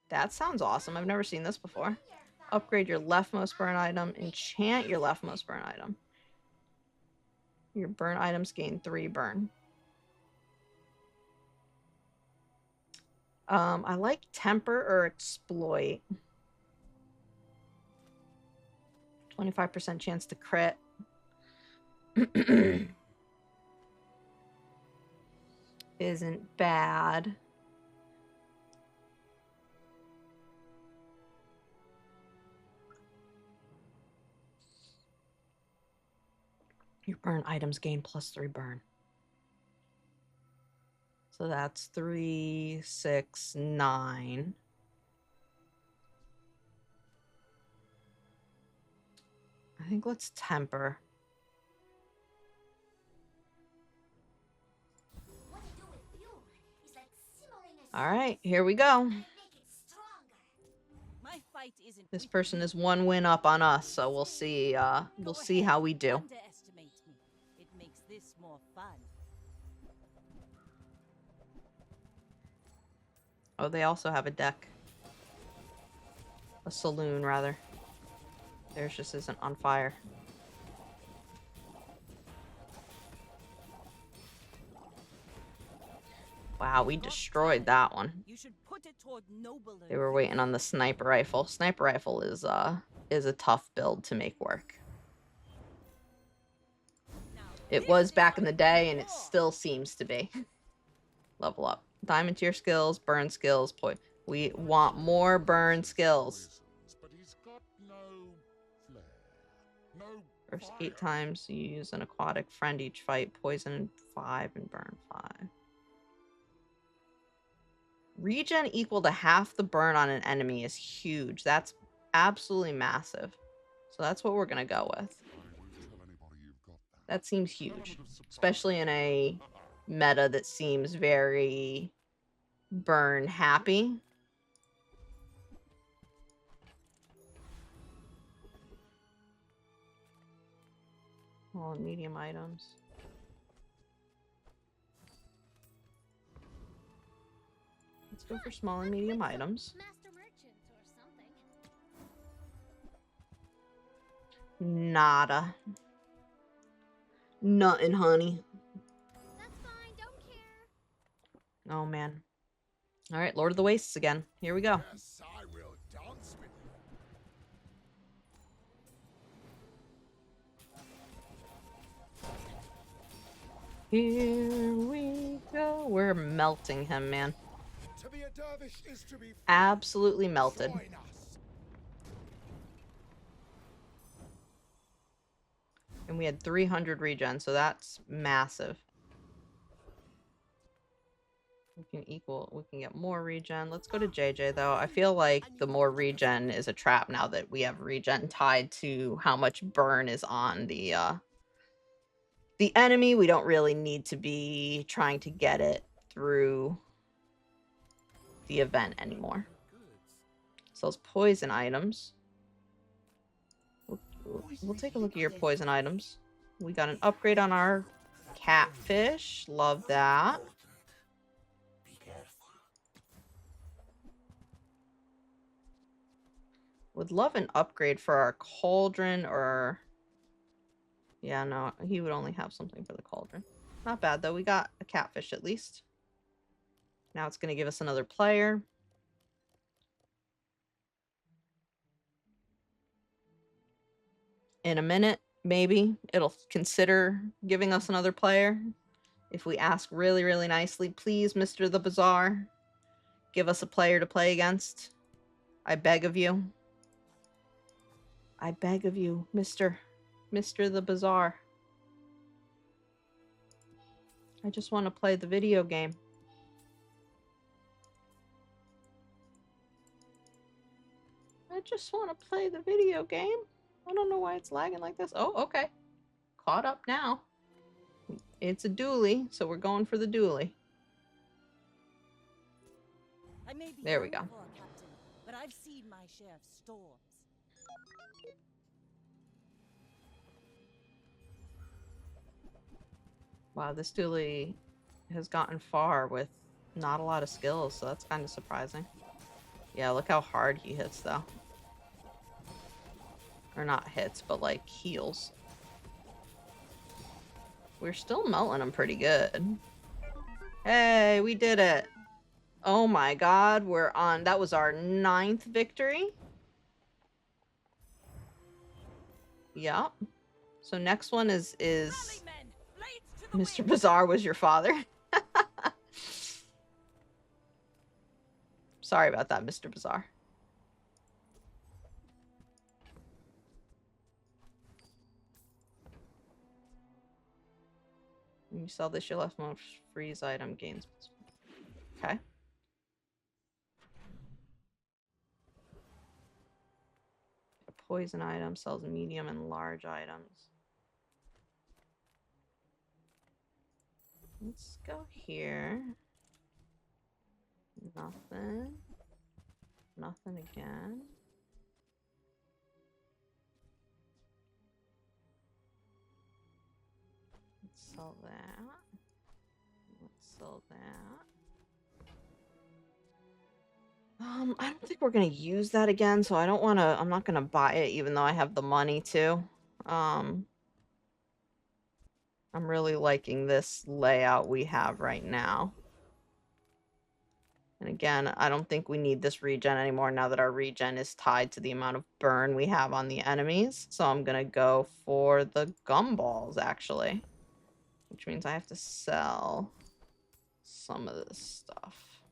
That sounds awesome. I've never seen this before. Upgrade your leftmost burn item. Enchant your leftmost burn item. Your burn items gain 3 burn. I like temper or exploit. 25% chance to crit. Isn't bad. Your burn items gain +3 burn. So that's 3, 6, 9. I think let's temper. All right, here we go. My fight isn't This with person you. is 1 win up on us, so we'll see. We'll Go see ahead, how we do. Underestimate me. It makes this more fun. Oh, they also have a deck. A saloon, rather. Theirs just isn't on fire. Wow, we destroyed that one. You should put it toward nobler They were waiting on the sniper rifle. Sniper rifle is a tough build to make work. Now, It this was is back what in the we day, and it for. still seems to be. Level up. Diamond tier skills, burn skills, we want more burn skills. But he's got no flair. No First fire. 8 times you use an aquatic friend each fight, poison 5 and burn 5. Regen equal to half the burn on an enemy is huge. That's absolutely massive. So that's what we're going to go with. I won't tell anybody you've got that. That seems huge, especially in a meta that seems very burn happy. Small and medium items. Let's go for small and medium items. Master merchant or something. Nada. Nothing, honey. That's fine, don't care. Oh, man. All right, Lord of the Wastes again. Here we go. Yes, I will dance with you. Here we go. We're melting him, man. To be a dervish is to be free. Absolutely melted. Join us. And we had 300 regen, so that's massive. We can get more regen. Let's go to JJ, though. I feel like the more regen is a trap now that we have regen tied to how much burn is on the enemy. We don't really need to be trying to get it through the event anymore. Sells poison items. We'll take a look at your poison items. We got an upgrade on our catfish. Love that. Be careful. Would love an upgrade for our cauldron or... Yeah, no, he would only have something for the cauldron. Not bad, though. We got a catfish at least. Now it's going to give us another player. In a minute, maybe, it'll consider giving us another player. If we ask really, really nicely, please, Mr. the Bazaar, give us a player to play against. I beg of you. I beg of you, Mr. the Bazaar. I just want to play the video game. I just want to play the video game. I don't know why it's lagging like this. Oh, okay. Caught up now. It's a dually, so we're going for the dually. I may be There we young go. for a captain, but I've seen my share of storms. Wow, this dually has gotten far with not a lot of skills, so that's kind of surprising. Yeah, look how hard he hits, though. Or not hits, but like heals. We're still melting him pretty good. Hey, we did it. Oh my god, we're on... That was our 9th victory. Yup. So next one is Rally, men! Blades to the Mr. wind! Bazaar was your father. Sorry about that, Mr. Bazaar. When you sell this, your leftmost freeze item gains. Okay. A poison item sells medium and large items. Let's go here. Nothing. Nothing again. Let's sell that. Let's sell that. I don't think we're gonna use that again, so I don't wanna, I'm not gonna buy it even though I have the money to. I'm really liking this layout we have right now. And again, I don't think we need this regen anymore now that our regen is tied to the amount of burn we have on the enemies. So I'm gonna go for the gumballs, actually. Which means I have to sell some of this stuff.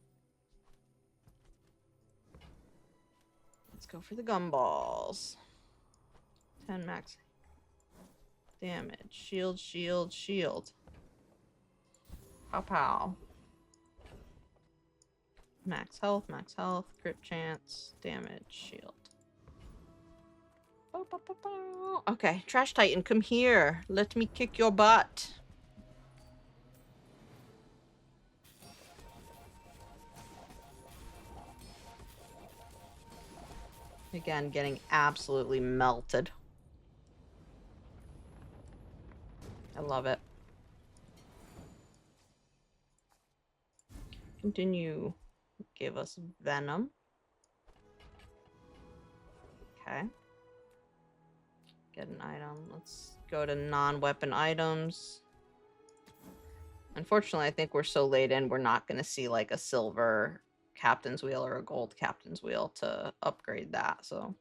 Let's go for the gumballs. 10 max damage. Shield, shield, shield. Pow pow. Max health, crit chance, damage, shield. Okay, Trash Titan, come here. Let me kick your butt. Again, getting absolutely melted. I love it. Continue. Give us venom. Okay. Get an item. Let's go to non-weapon items. Unfortunately, I think we're so late in, we're not going to see like a silver captain's wheel or a gold captain's wheel to upgrade that, so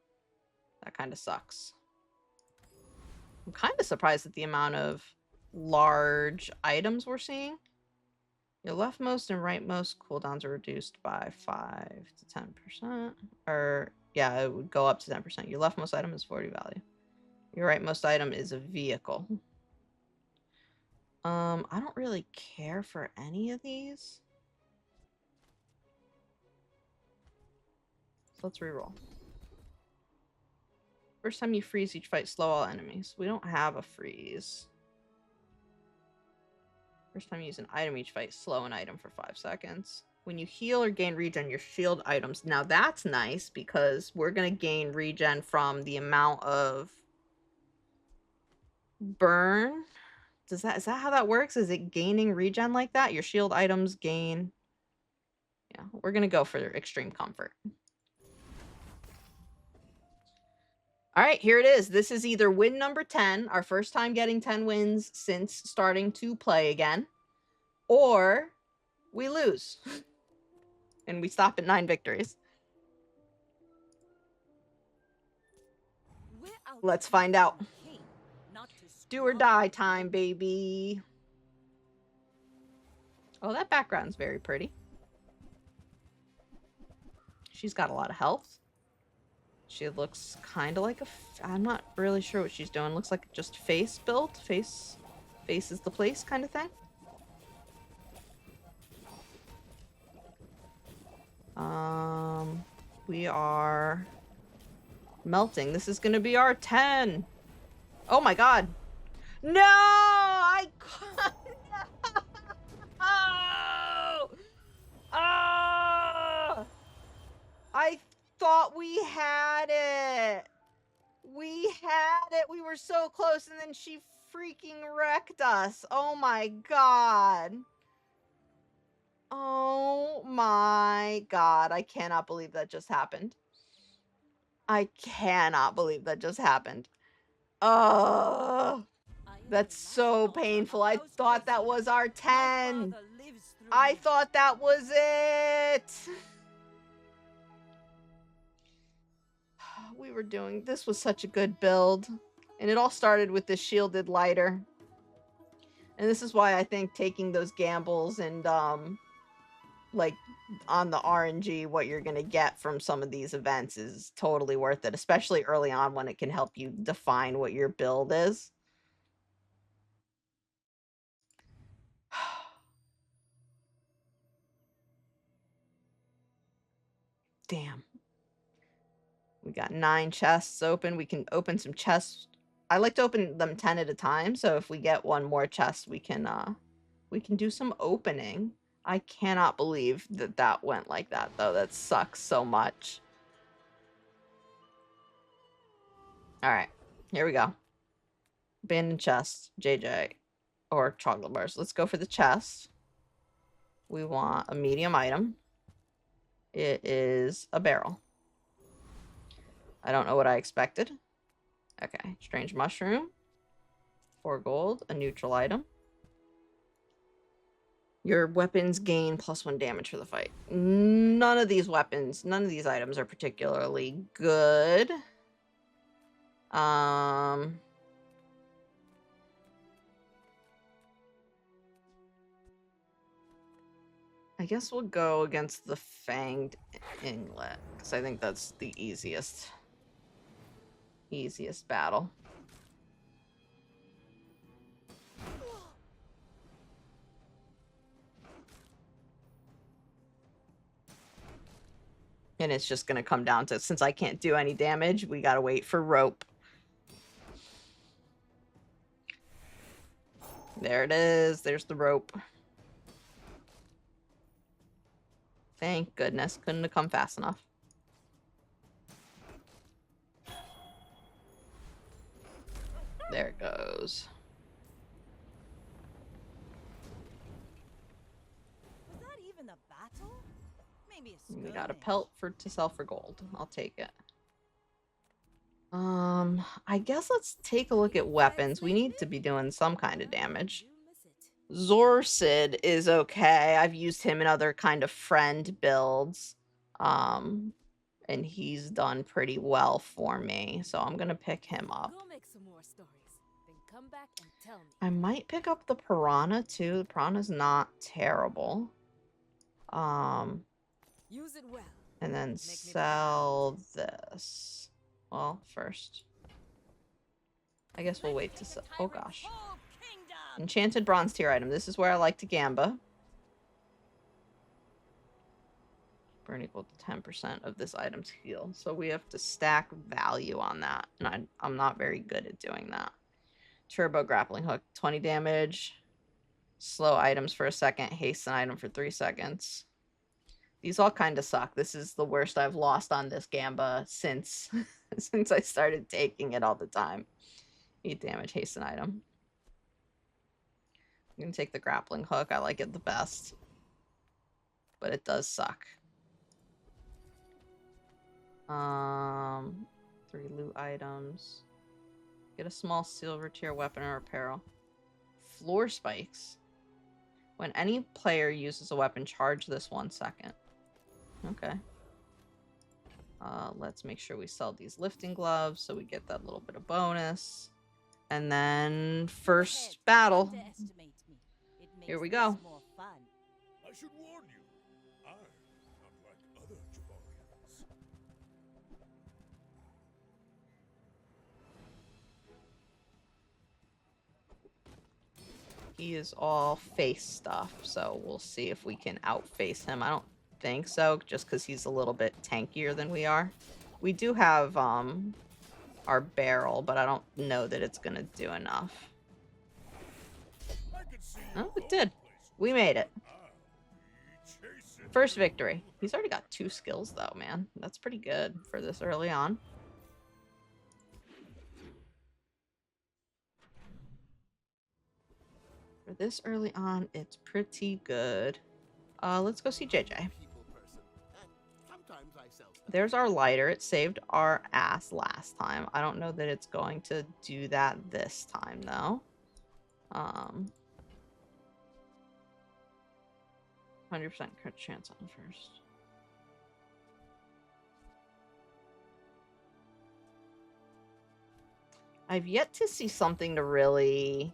that kind of sucks. I'm kind of surprised at the amount of large items we're seeing. Your leftmost and rightmost cooldowns are reduced by 5 to 10%. Or, yeah, it would go up to 10%. Your leftmost item is 40 value. Your rightmost item is a vehicle. I don't really care for any of these. So let's reroll. First time you freeze each fight, slow all enemies. We don't have a freeze. First time you use an item each fight, slow an item for 5 seconds. When you heal or gain regen, your shield items. Now that's nice because we're going to gain regen from the amount of burn. Is that how that works? Is it gaining regen like that? Your shield items gain. Yeah, we're going to go for extreme comfort. All right, here it is. This is either win number 10, our first time getting 10 wins since starting to play again, or we lose and we stop at 9 victories. Let's find out. Do or die time, baby. Oh, that background's very pretty. She's got a lot of health. She looks kind of like a... I'm not really sure what she's doing. Looks like just face built. Face is the place kind of thing. We are melting. This is going to be our 10. Oh my god. No! I... Oh! Oh! I thought we had it. We had it. We were so close, and then she freaking wrecked us. Oh my god. Oh my god. I cannot believe that just happened. I cannot believe that just happened. Oh, that's so painful. I thought that was our 10. I thought that was it. We were doing, this was such a good build. And it all started with this shielded lighter. And this is why I think taking those gambles and, like, on the RNG, what you're going to get from some of these events is totally worth it, especially early on when it can help you define what your build is. Damn. We got 9 chests open. We can open some chests. I like to open them 10 at a time, so if we get one more chest, we can do some opening. I cannot believe that that went like that, though. That sucks so much. All right, here we go. Abandoned chest, JJ, or chocolate bars. Let's go for the chest. We want a medium item. It is a barrel. I don't know what I expected. Okay, strange mushroom. 4 gold, a neutral item. Your weapons gain +1 damage for the fight. None of these weapons, none of these items are particularly good. I guess we'll go against the Fanged Inglet, because I think that's the easiest battle. And it's just going to come down to, since I can't do any damage, we got to wait for rope. There it is. There's the rope. Thank goodness. Couldn't have come fast enough. There it goes. Was that even a battle? Maybe a We got a skirmish. pelt to sell for gold. I'll take it. I guess let's take a look at weapons. We need to be doing some kind of damage. Zorsid is okay. I've used him in other kind of friend builds. And he's done pretty well for me. So I'm gonna pick him up. Go make some more stories. Then come back and tell me. I might pick up the piranha too. The piranha's not terrible. Use it well. And then sell this. Well, first. I guess we'll wait to sell. Oh gosh. Enchanted bronze tier item. This is where I like to gamba. Burn equal to 10% of this item's heal. So we have to stack value on that. And I'm not very good at doing that. Turbo grappling hook. 20 damage. Slow items for a second. Hasten item for 3 seconds. These all kind of suck. This is the worst I've lost on this gamba since since I started taking it all the time. 8 damage, hasten item. I'm going to take the grappling hook. I like it the best. But it does suck. 3 loot items. Get a small silver tier weapon or apparel. Floor spikes. When any player uses a weapon, charge this 1 second. Okay. Let's make sure we sell these lifting gloves so we get that little bit of bonus. And then first battle. Here we go. I should warn you, I'm not like other Jabarians. He is all face stuff, so we'll see if we can outface him. I don't think so, just because he's a little bit tankier than we are. We do have our barrel, but I don't know that it's gonna do enough. Oh, it did. We made it. First victory. He's already got 2 skills though, man. That's pretty good for this early on. For this early on, it's pretty good. Let's go see JJ. There's our lighter. It saved our ass last time. I don't know that it's going to do that this time, though. 100% crit chance on first. I've yet to see something to really...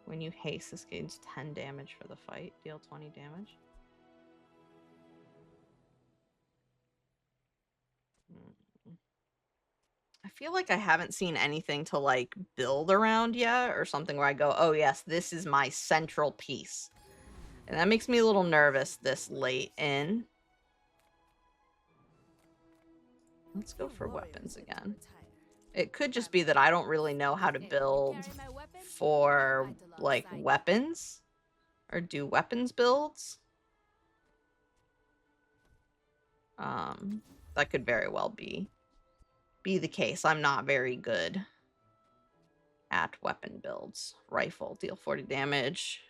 When you haste, this gains 10 damage for the fight. Deal 20 damage. I feel like I haven't seen anything to, like, build around yet, or something where I go, oh yes, this is my central piece. And that makes me a little nervous this late in. Let's go for weapons again. It could just be that I don't really know how to build for, like, weapons. Or do weapons builds. That could very well be the case. I'm not very good at weapon builds. Rifle, deal 40 damage,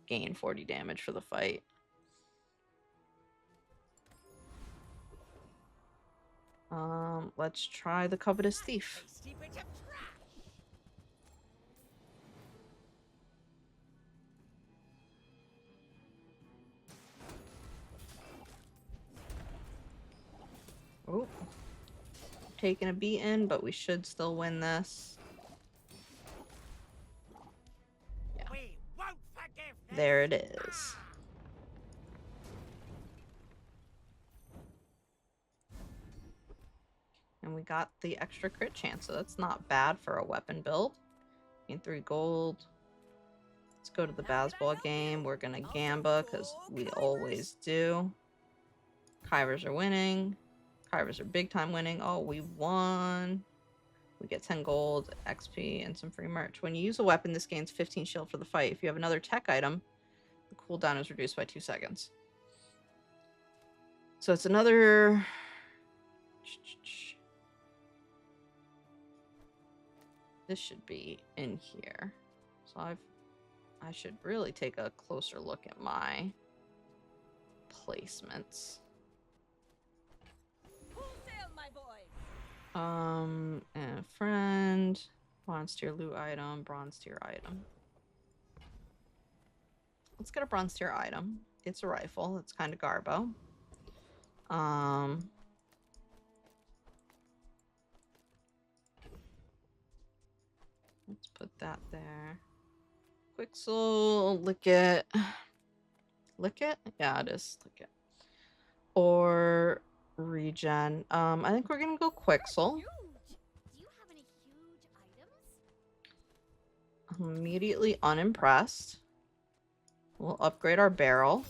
gain 40 damage for the fight. Let's try the Covetous Thief. Oh, taking a beating, but we should still win this. Yeah. There it is. And we got the extra crit chance, so that's not bad for a weapon build. Gain 3 gold. Let's go to the Bazaar game. We're gonna Gamba, because we always do. Kivers are winning. Kivers are big time winning. Oh, we won. We get 10 gold, XP, and some free merch. When you use a weapon, this gains 15 shield for the fight. If you have another tech item, the cooldown is reduced by 2 seconds. So it's another... This should be in here. So I should really take a closer look at my placements. And friend, bronze tier loot item, bronze tier item. Let's get a bronze tier item. It's a rifle. It's kind of garbo. Let's put that there. Quixel, lick it. Lick it? Yeah, it is. Lick it. Or regen. I think we're gonna go Quixel. Do you have any huge items? I'm immediately unimpressed. We'll upgrade our barrel.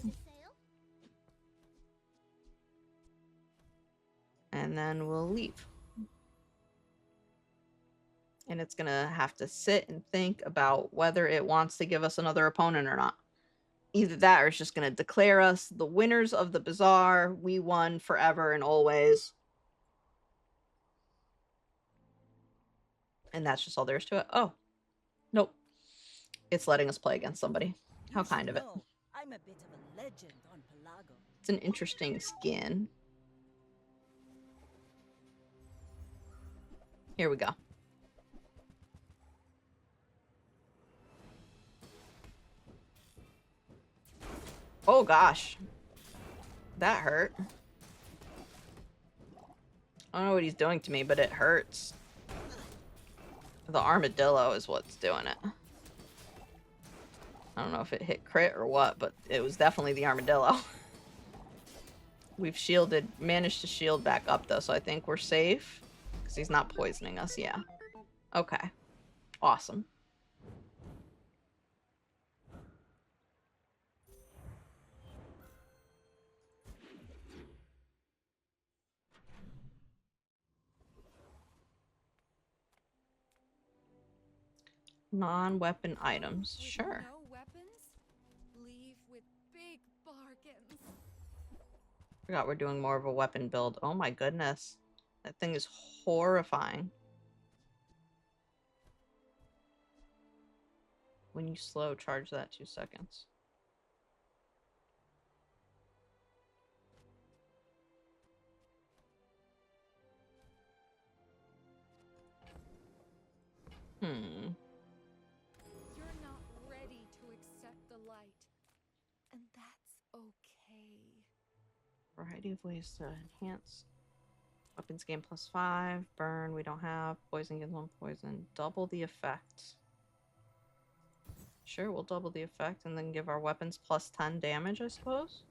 And then we'll leave. And it's gonna have to sit and think about whether it wants to give us another opponent or not. Either that or it's just gonna declare us the winners of the Bazaar. We won forever and always. And that's just all there is to it. Oh. Nope. It's letting us play against somebody. How kind of it. I'm a bit of a legend on Pelago. It's an interesting skin. Here we go. Oh gosh. That hurt. I don't know what he's doing to me, but it hurts. The armadillo is what's doing it. I don't know if it hit crit or what, but it was definitely the armadillo. We've shielded, managed to shield back up though, so I think we're safe. Because he's not poisoning us, yeah. Okay. Awesome. Non-weapon items, With sure. no weapons, leave with big bargains. Forgot we're doing more of a weapon build. Oh my goodness. That thing is horrifying. When you slow, charge that 2 seconds. Hmm. You're not ready to accept the light, and that's okay. Variety of ways to enhance Weapons gain +5. Burn, we don't have. Poison gains 1 poison. Double the effect. Sure, we'll double the effect and then give our weapons +10 damage, I suppose.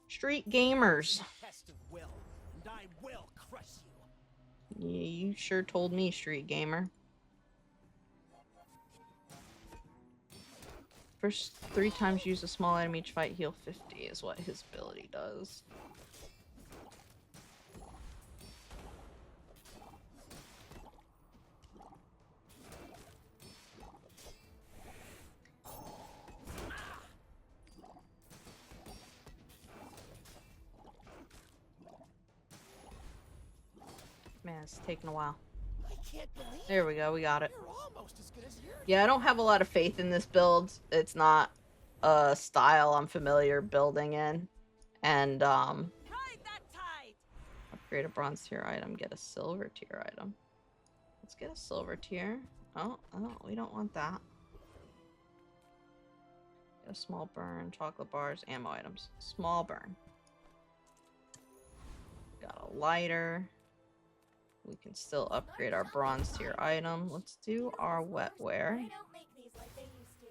Street gamers. Test of will, and I will crush you. Yeah, you sure told me, street gamer. First 3 times use a small item each fight, heal 50 is what his ability does. Man, it's taking a while. I can't believe There we go, we got it. you're almost as good as you. Yeah, I don't have a lot of faith in this build. It's not a style I'm familiar building in. And, Ride that tide! upgrade a bronze tier item, get a silver tier item. Let's get a silver tier. Oh, we don't want that. Get a small burn, chocolate bars, ammo items. Small burn. Got a lighter. We can still upgrade our bronze tier item. Let's do our wetware. They don't make these like they used to.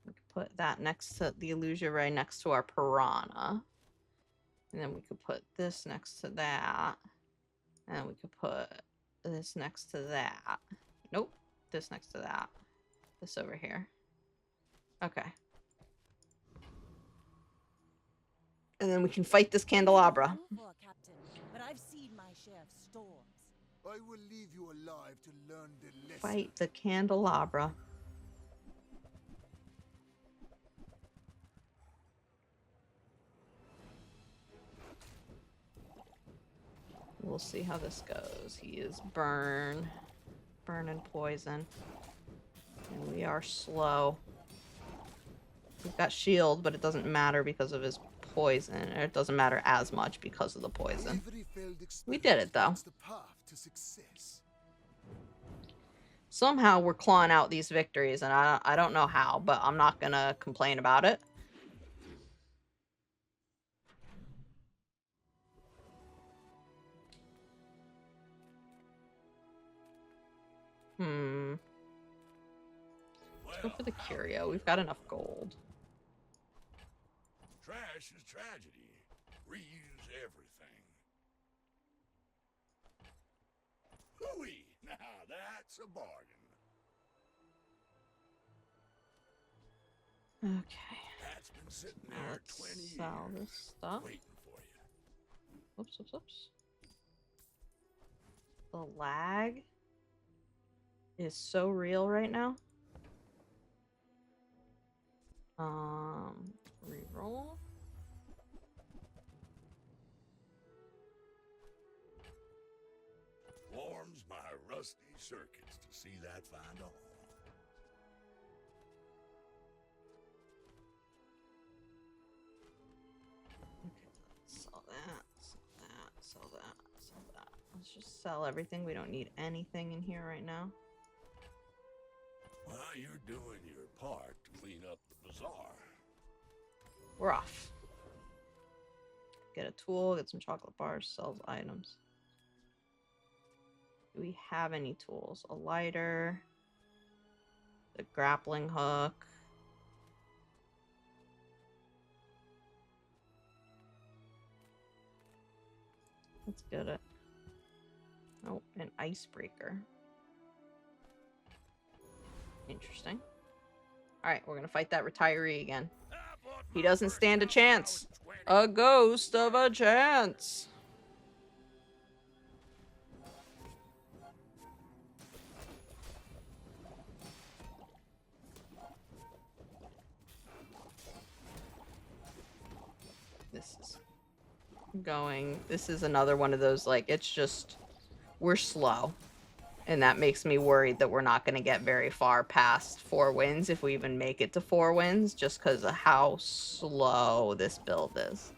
We could put that next to the illusion ray next to our piranha. And then we could put this next to that. And we could put this next to that. Nope. This next to that. This over here. Okay. And then we can fight this candelabra. Young for a captain, but I've seen my share of storms. I will leave you alive to learn the lesson. Fight the candelabra. We'll see how this goes. He is burn and poison. And we are slow. We've got shield, but it doesn't matter because of his poison. Or it doesn't matter as much because of the poison. Every failed We did it, though. experiment is the path to success. Somehow we're clawing out these victories, and I don't know how, but I'm not gonna complain about it. Let's go for the curio. We've got enough gold. Trash is tragedy. Reuse everything. Hooey! Now that's a bargain. Okay. That's been sitting Now there let's 20 sell years, this stuff. waiting for you. Oops. The lag is so real right now. Reroll. Warms my rusty circuits to see that find on. Sell that. Let's just sell everything. We don't need anything in here right now. Well, you're doing your part to clean up the bazaar. We're off. Get a tool, get some chocolate bars, sells items. Do we have any tools? A lighter, the grappling hook. Let's get it. Oh, an icebreaker. Interesting. Alright, we're gonna fight that retiree again. He doesn't stand a chance. A ghost of a chance. This is another one of those, like, it's just, we're slow. And that makes me worried that we're not going to get very far past 4 wins, if we even make it to 4 wins, just because of how slow this build is.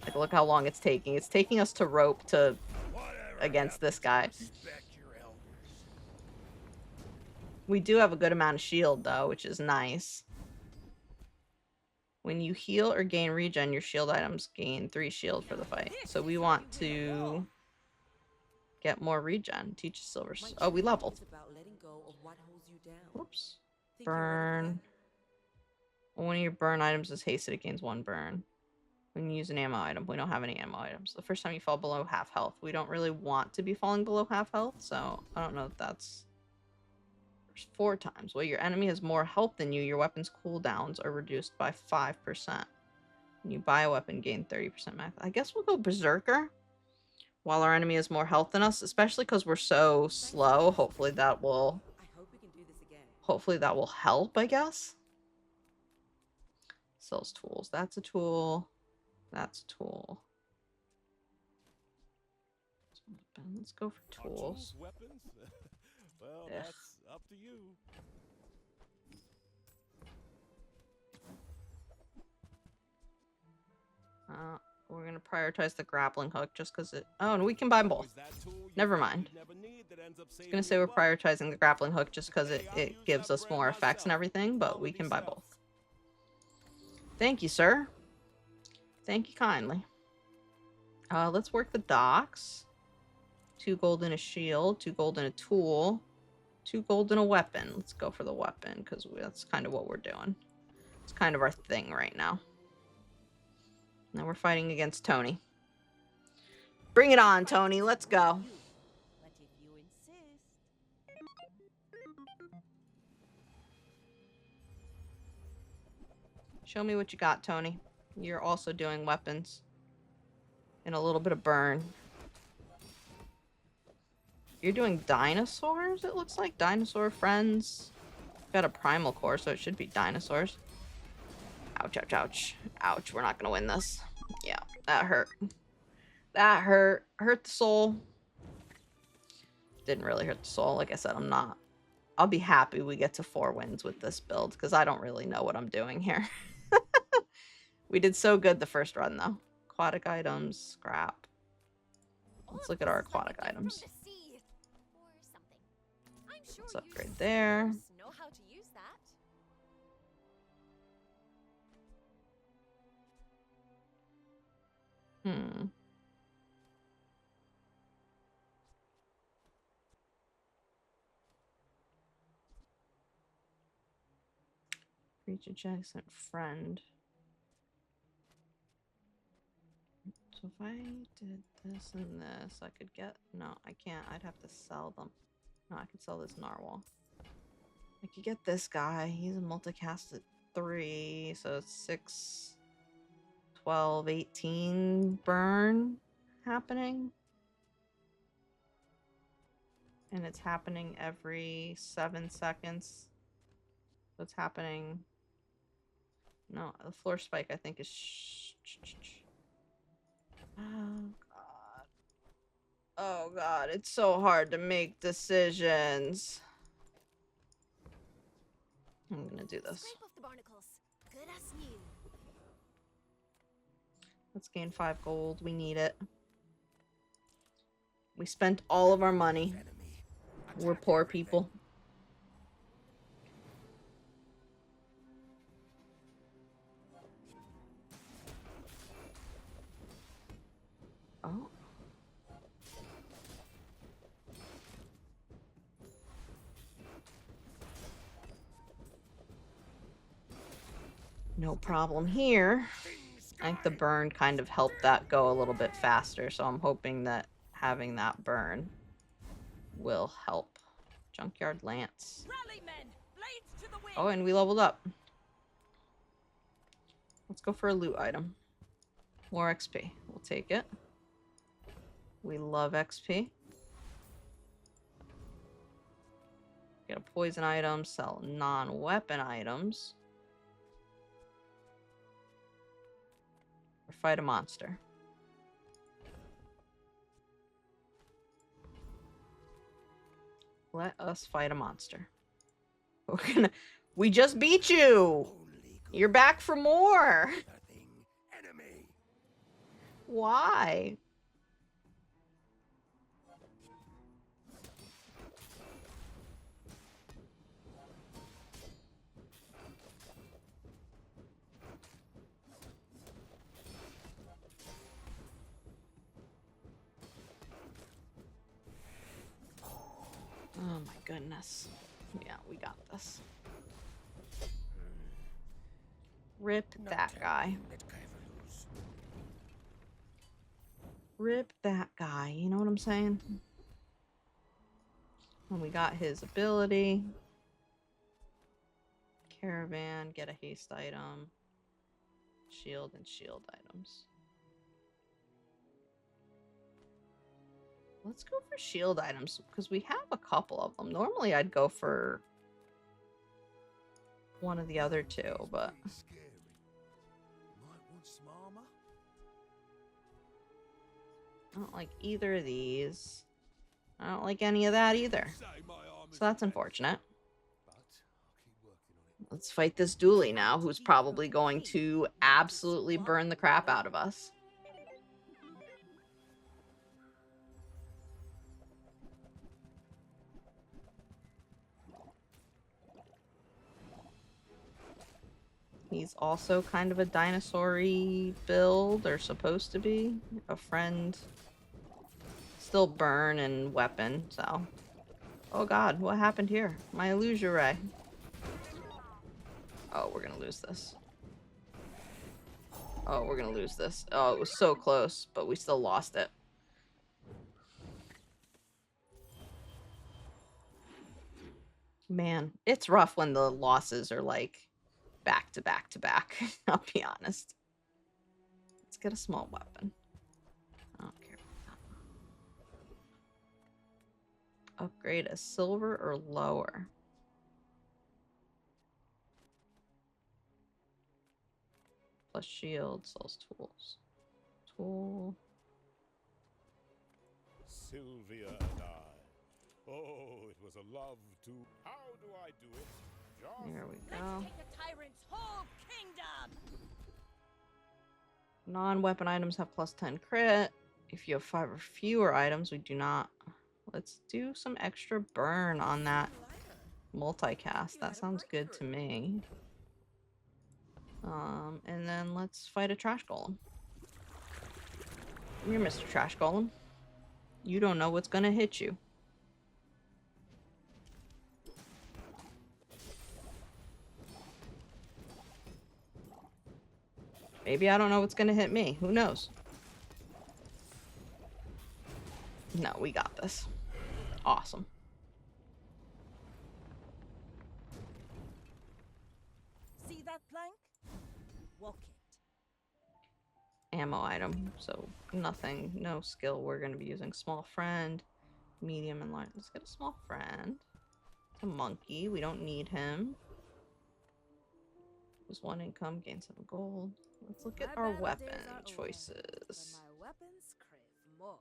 Like, look how long it's taking. It's taking us to rope to Whatever against this happened guy. to respect your elders? We do have a good amount of shield, though, which is nice. When you heal or gain regen, your shield items gain 3 shield for the fight. So we want to get more regen. Teach silver. Oh, we leveled. Whoops. Burn. One of your burn items is hasted. It gains 1 burn. When you use an ammo item, we don't have any ammo items. The first time you fall below half health. We don't really want to be falling below half health, so I don't know if that's... There's 4 times. Well, your enemy has more health than you. Your weapon's cooldowns are reduced by 5%. When you buy a weapon, gain 30% max. I guess we'll go Berserker while our enemy has more health than us, especially because we're so slow. Hopefully that will... Hopefully that will help, I guess. Sells tools. That's a tool. That's a tool. Let's go for Are tools. weapons? Well, Ugh. that's up to you. We're gonna prioritize the grappling hook just because it... Oh, and we can buy both. Never mind. I was gonna say we're prioritizing the grappling hook just because it gives us more effects and everything, but we can buy both. Thank you, sir. Thank you kindly. Let's work the docks. 2 gold and a shield, 2 gold and a tool, 2 gold and a weapon. Let's go for the weapon because that's kind of what we're doing. It's kind of our thing right now. Now we're fighting against Tony. Bring it on, Tony. Let's go. But if you insist. Show me what you got, Tony. You're also doing weapons. And a little bit of burn. You're doing dinosaurs, it looks like. Dinosaur friends. Got a primal core, so it should be dinosaurs. Ouch, ouch, ouch. Ouch, we're not gonna win this. Yeah, that hurt. That hurt. Hurt the soul. Didn't really hurt the soul. Like I said, I'm not... I'll be happy we get to 4 wins with this build, because I don't really know what I'm doing here. We did so good the first run, though. Aquatic items, scrap. Let's look at our aquatic items. Let's upgrade there. Know how to use that. Reach adjacent friend. So if I did this and this, I could get... No, I can't. I'd have to sell them. No, I could sell this narwhal. I could get this guy. He's a multicast at 3, so it's 6, 12, 18 burn happening. And it's happening every 7 seconds. So it's happening... No, the floor spike I think is... Oh, God. Oh, God. It's so hard to make decisions. I'm gonna do this. Scrape off the barnacles. Good as new. Let's gain 5 gold. We need it. We spent all of our money. We're poor people. Oh. No problem here. I think the burn kind of helped that go a little bit faster, so I'm hoping that having that burn will help. Junkyard Lance. Rally, men! Blades to the wind! Oh, and we leveled up. Let's go for a loot item. More XP. We'll take it. We love XP. Get a poison item, sell non-weapon items. Or fight a monster. Let us fight a monster. We just beat you! You're back for more! Why? Oh my goodness. Yeah, we got this. Rip that guy. Rip that guy. You know what I'm saying? And we got his ability. Caravan, get a haste item. Shield and shield items. Let's go for shield items because we have a couple of them. Normally I'd go for one of the other two, but I don't like either of these. I don't like any of that either. So that's unfortunate. Let's fight this dually now, who's probably going to absolutely burn the crap out of us. He's also kind of a dinosaur-y build, or supposed to be. A friend. Still burn and weapon, so. Oh god, what happened here? My illusion ray. Oh, we're gonna lose this. Oh, we're gonna lose this. Oh, it was so close, but we still lost it. Man, it's rough when the losses are like back to back to back. I'll be honest. Let's get a small weapon. I don't care about that. Upgrade a silver or lower. Plus shield, sells tools. Tool. Sylvia and I. Oh, it was a love to. How do I do it? Just There we Let's go. take the tyrant's whole kingdom. Non-weapon items have plus 10 crit. If you have 5 or fewer items, we do not. Let's do some extra burn on that multicast. That sounds good to me. And then let's fight a trash golem. Come here, Mr. Trash Golem. You don't know what's gonna hit you. Maybe I don't know what's gonna hit me. Who knows? No, we got this. Awesome. See that plank? Walk it. Ammo item, so nothing, no skill. We're going to be using small friend, medium, and large. Let's get a small friend. It's a monkey. We don't need him. Lose 1 income, gain 7 gold. Let's look at My our battle weapon days are over, choices. but my weapons crave more.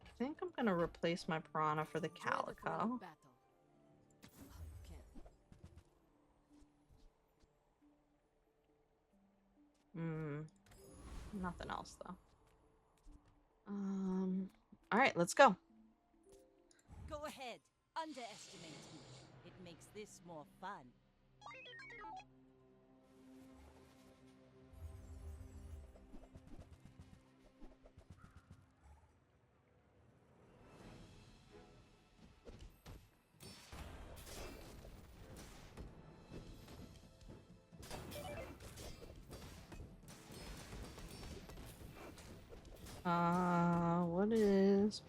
I think I'm going to replace my piranha for the Enjoy the thrill of calico. battle. Oh, you can. Nothing else though. All right, let's go. Go ahead. Underestimate me. It makes this more fun.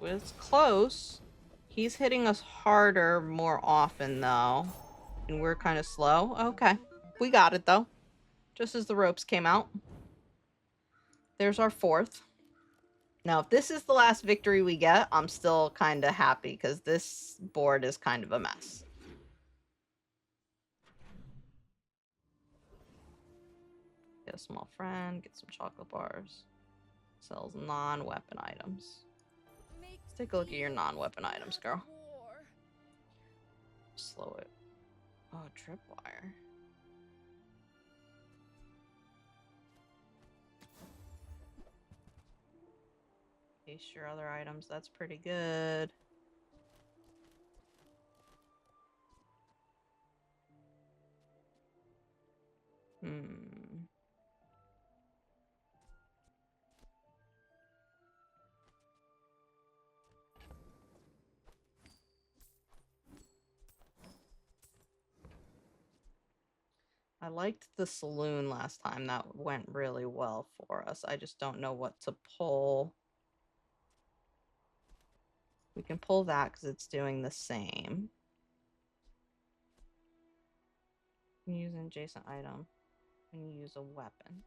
It's close. He's hitting us harder more often though. And we're kind of slow. Okay. We got it though. Just as the ropes came out. There's our 4th. Now, if this is the last victory we get, I'm still kind of happy because this board is kind of a mess. Get a small friend, get some chocolate bars. Sells non-weapon items. Let's take a look at your non-weapon items, girl. Slow it. Oh, tripwire. Paste your other items. That's pretty good. I liked the saloon last time. That went really well for us. I just don't know what to pull. We can pull that because it's doing the same. You use an adjacent item when you use a weapon.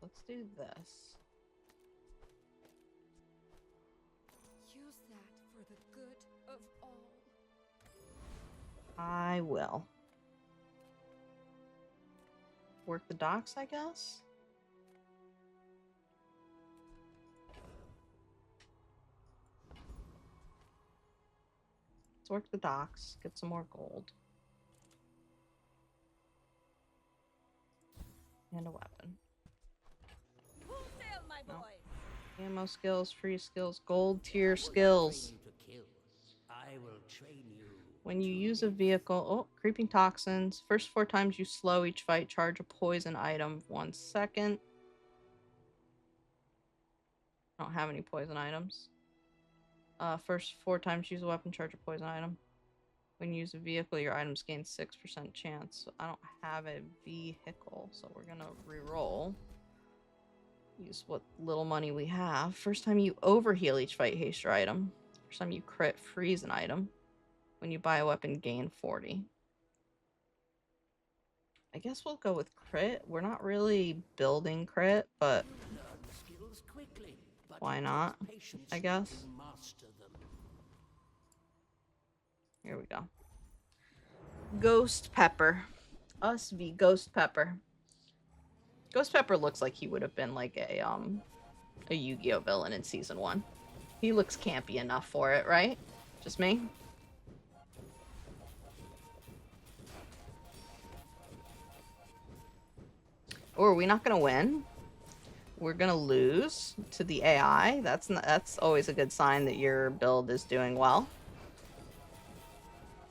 Let's do this. Use that for the good of all. I will. Work the docks, I guess? Let's work the docks, get some more gold. And a weapon. Full sail, my No. boy. Ammo skills, free skills, gold tier skills. I will train you. When you use a vehicle, oh, creeping toxins. First 4 times you slow each fight, charge a poison item 1 second. I don't have any poison items. First 4 times use a weapon, charge a poison item. When you use a vehicle, your items gain 6% chance. So I don't have a vehicle, so we're gonna re-roll. Use what little money we have. First time you overheal each fight, haste your item. First time you crit, freeze an item. When you buy a weapon, gain 40. I guess we'll go with crit. We're not really building crit, but why not? I guess. Here we go. Ghost Pepper. Us v Ghost Pepper. Ghost Pepper looks like he would have been like a Yu-Gi-Oh villain in season 1. He looks campy enough for it, right? Just me? Or are we not gonna win? We're gonna lose to the AI. That's always a good sign that your build is doing well.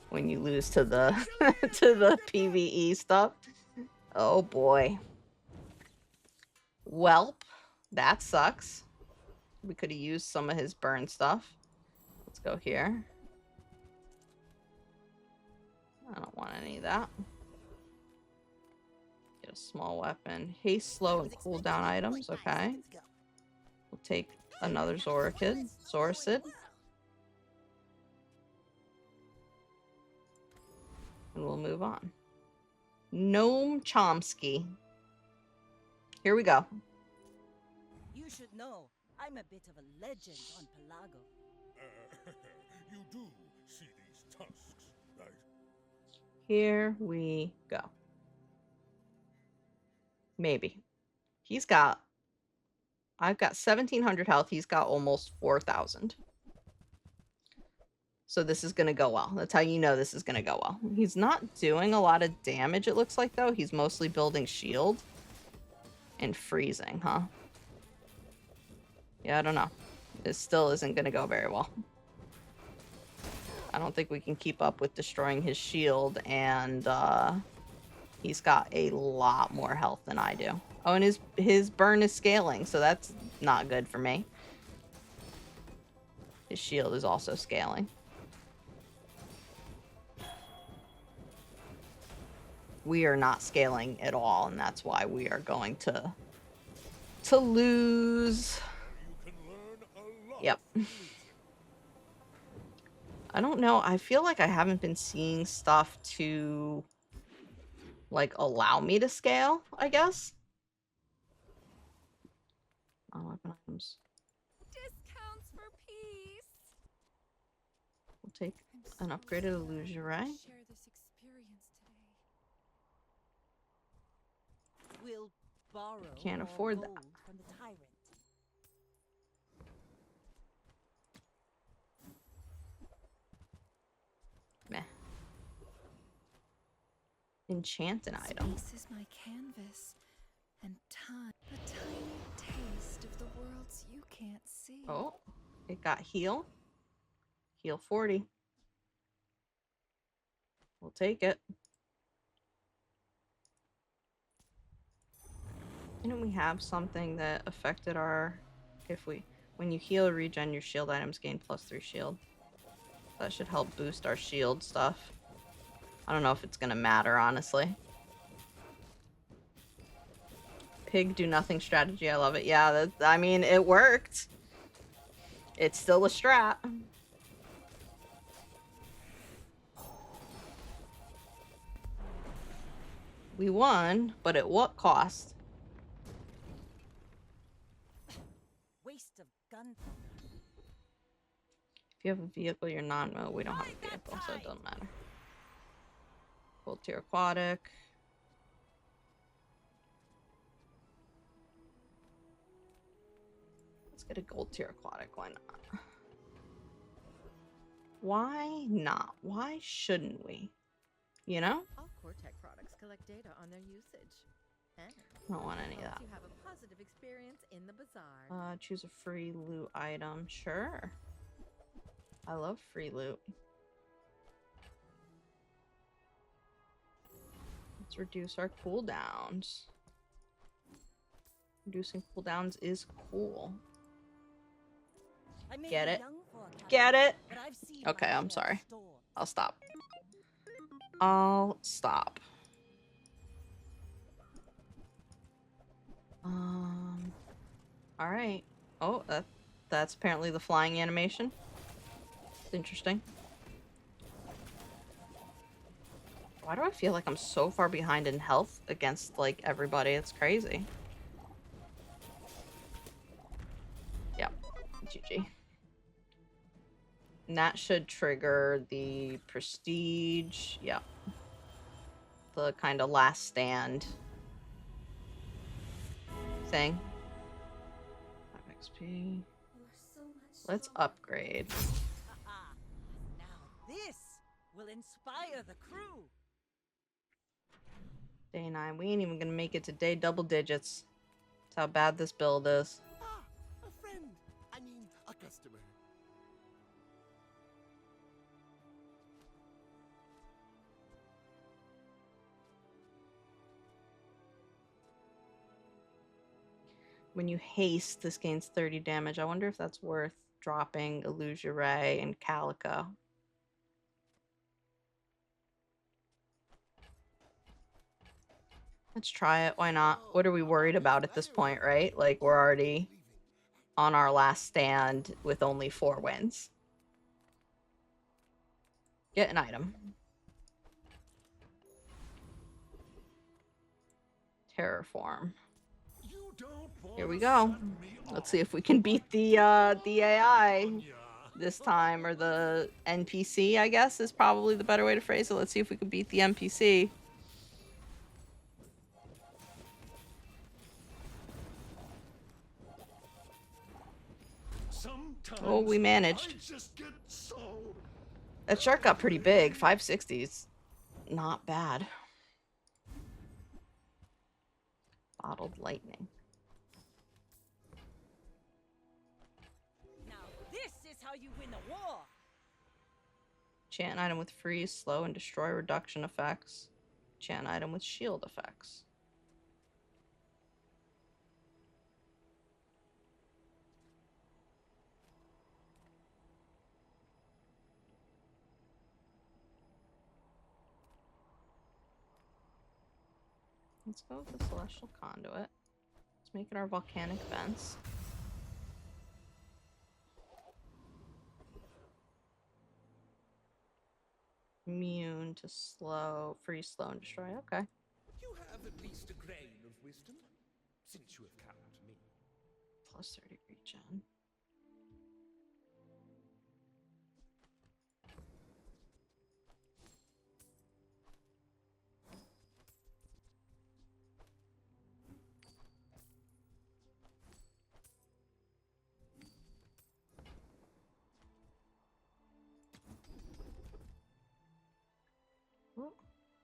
When you lose to the to the PvE stuff. Oh boy. Welp. That sucks. We could have used some of his burn stuff. Let's go here. I don't want any of that. Get a small weapon. Haste, slow, and cooldown items. Okay. We'll take another Zorakid. Zoracid. And we'll move on. Gnome Chomsky. Here we go. You should know, I'm a bit of a legend on Pelago. You do see these tusks, right? Here we go. Maybe. I've got 1,700 health. He's got almost 4,000. So this is going to go well. That's how you know this is going to go well. He's not doing a lot of damage, it looks like, though. He's mostly building shield and freezing, huh? Yeah, I don't know. It still isn't going to go very well. I don't think we can keep up with destroying his shield, and he's got a lot more health than I do. Oh, and his burn is scaling, so that's not good for me. His shield is also scaling. We are not scaling at all, and that's why we are going to lose. You can learn a lot. Yep. I don't know. I feel like I haven't been seeing stuff to, like, allow me to scale, I guess. Weapon items. Discounts for peace. We'll take I'm an so upgraded sorry illusion, I right? couldn't share this experience today. We'll borrow Can't more afford that. gold from the tyrant. Meh. Enchant an item. Space is my canvas, and time a tiny taste of the world's Oh, it got heal. Heal 40. We'll take it. Didn't we have something that affected our... When you heal or regen, your shield items gain +3 shield. That should help boost our shield stuff. I don't know if it's gonna matter, honestly. Pig do nothing strategy. I love it. Yeah, I mean, it worked. It's still a strat. We won, but at what cost? Waste of gunpowder. If you have a vehicle, you're non-mo. We don't have a vehicle, so it doesn't matter. Gold tier aquatic. Let's get a gold tier aquatic. Why not? Why not? Why shouldn't we? You know? All Cortec products collect data on their usage. And I don't want any of that. you have a positive experience in the bazaar. Choose a free loot item. Sure. I love free loot. Let's reduce our cooldowns. Reducing cooldowns is cool. I may Get be it? young for a captain, Get it? but I've seen Okay, my I'm share of sorry. storms. I'll stop. I'll stop. All right. Oh, that's apparently the flying animation. It's interesting. Why do I feel like I'm so far behind in health against, like, everybody? It's crazy. Yep. GG. And that should trigger the prestige. Yep. The kind of last stand thing. 5 XP. Let's upgrade. Ah, now this will inspire the crew. Day 9. We ain't even gonna make it to day double digits. That's how bad this build is. Ah, a friend. I mean, a customer. When you haste, this gains 30 damage. I wonder if that's worth dropping Illusory and Calico. Let's try it. Why not? What are we worried about at this point, right? Like, we're already on our last stand with only 4 wins. Get an item. Terraform. Here we go. Let's see if we can beat the AI this time, or the NPC, I guess, is probably the better way to phrase it. Let's see if we can beat the NPC. Oh, we managed. That shark got pretty big. 560s. Not bad. Bottled lightning. Now this is how you win a war. Enchant item with freeze, slow, and destroy reduction effects. Enchant item with shield effects. Let's go with the Celestial Conduit. Let's make it our volcanic vents. Immune to slow, freeze, slow, and destroy. Okay. You have at least a grain of wisdom, since you have come to me. Plus 30 regen.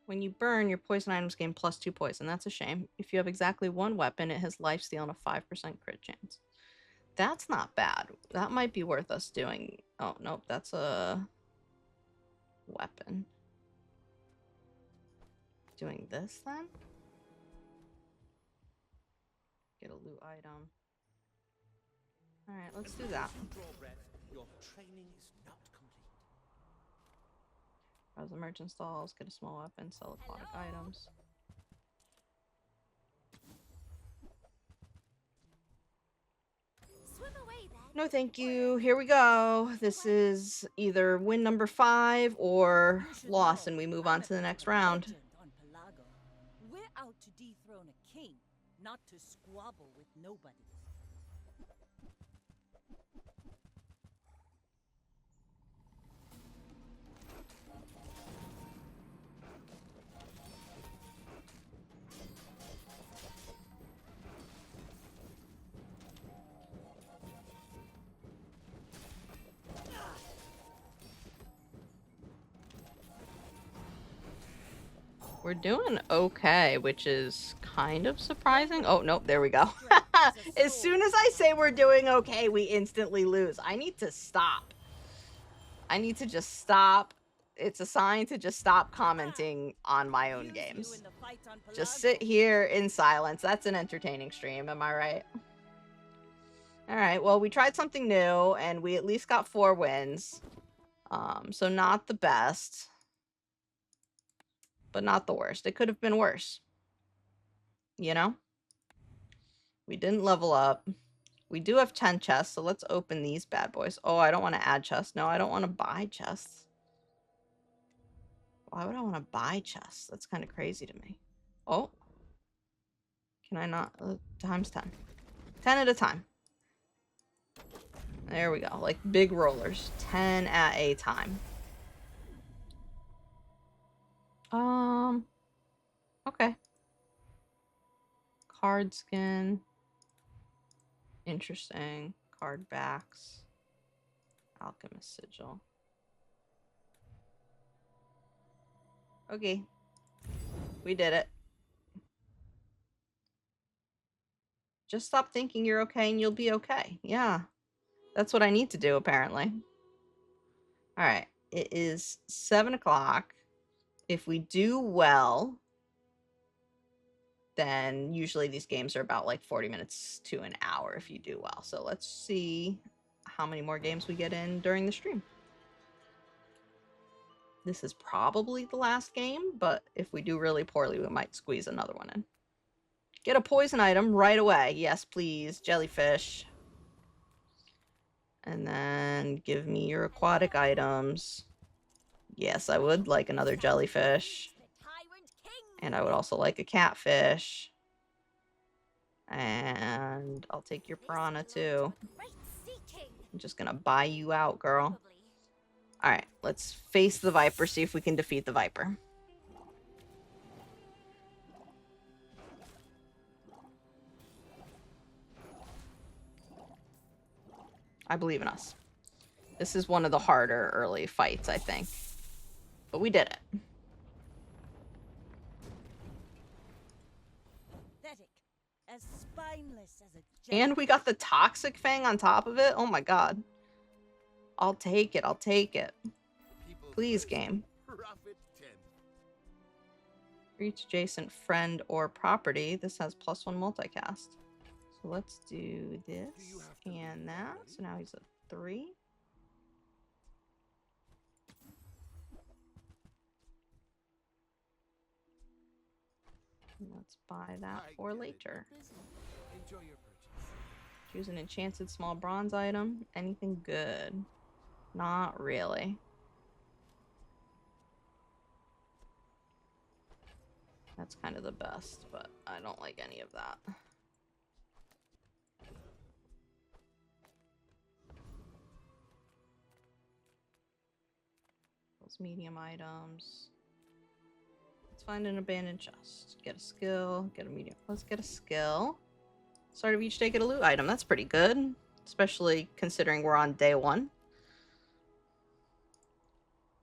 When you burn, your poison items gain +2 poison. That's a shame. If you have exactly 1 weapon, it has lifesteal and a 5% crit chance. That's not bad. That might be worth us doing. Oh, nope, that's a weapon. Doing this then? Get a loot item. Alright, let's do that. Draw breath, your training is not complete. Browse the merchant stalls, get a small weapon, sell aquatic items. Swim away then. No, thank you. Here we go. This is either win number 5 or You should loss, know, and we move I'm on a to the bit next of a round. legend on Pelago. We're out to dethrone a king, not to squabble with nobody. We're doing okay, which is kind of surprising. Oh, nope, there we go. As soon as I say we're doing okay, we instantly lose. I need to stop. I need to just stop. It's a sign to just stop commenting on my own Use you games. in the fight on Just Pelago. sit here in silence. That's an entertaining stream, am I right? Alright, well, we tried something new, and we at least got 4 wins. So not the best. But not the worst. It could have been worse. You know? We didn't level up. We do have 10 chests, so let's open these bad boys. Oh, I don't want to add chests. No, I don't want to buy chests. Why would I want to buy chests? That's kind of crazy to me. Oh. Can I not? Times 10. 10 at a time. There we go. Like big rollers. 10 at a time. Okay. Card skin. Interesting. Card backs. Alchemist sigil. Okay. We did it. Just stop thinking you're okay and you'll be okay. Yeah. That's what I need to do, apparently. Alright. It is 7 o'clock. If we do well, then usually these games are about like 40 minutes to an hour if you do well. So let's see how many more games we get in during the stream. This is probably the last game, but if we do really poorly, we might squeeze another one in. Get a poison item right away. Yes, please. Jellyfish. And then give me your aquatic items. Yes, I would like another jellyfish. And I would also like a catfish. And I'll take your piranha too. I'm just gonna buy you out, girl. Alright, let's face the Viper, see if we can defeat the Viper. I believe in us. This is one of the harder early fights, I think. But we did it. Pathetic, as spineless as a And we got the Toxic Fang on top of it. Oh my god. I'll take it. I'll take it. Please, game. For each adjacent friend or property, this has +1 multicast. So let's do this and that. So now he's a 3. And let's buy that for later. Enjoy your purchase. Choose an enchanted small bronze item. Anything good? Not really. That's kind of the best, but I don't like any of that. Those medium items. Let's find an abandoned chest. Get a skill, get a medium. Let's get a skill. Start of each day, get a loot item. That's pretty good, especially considering we're on day 1.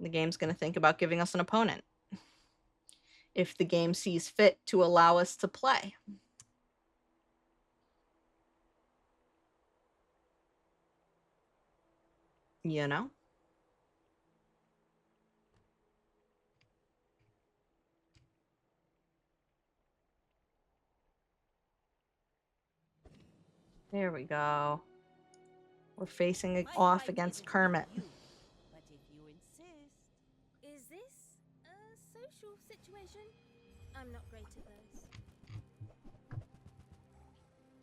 The game's going to think about giving us an opponent if the game sees fit to allow us to play. You know? There we go. We're facing My off fight against isn't with Kermit. you, but if you insist. Is this a social situation? I'm not great at those.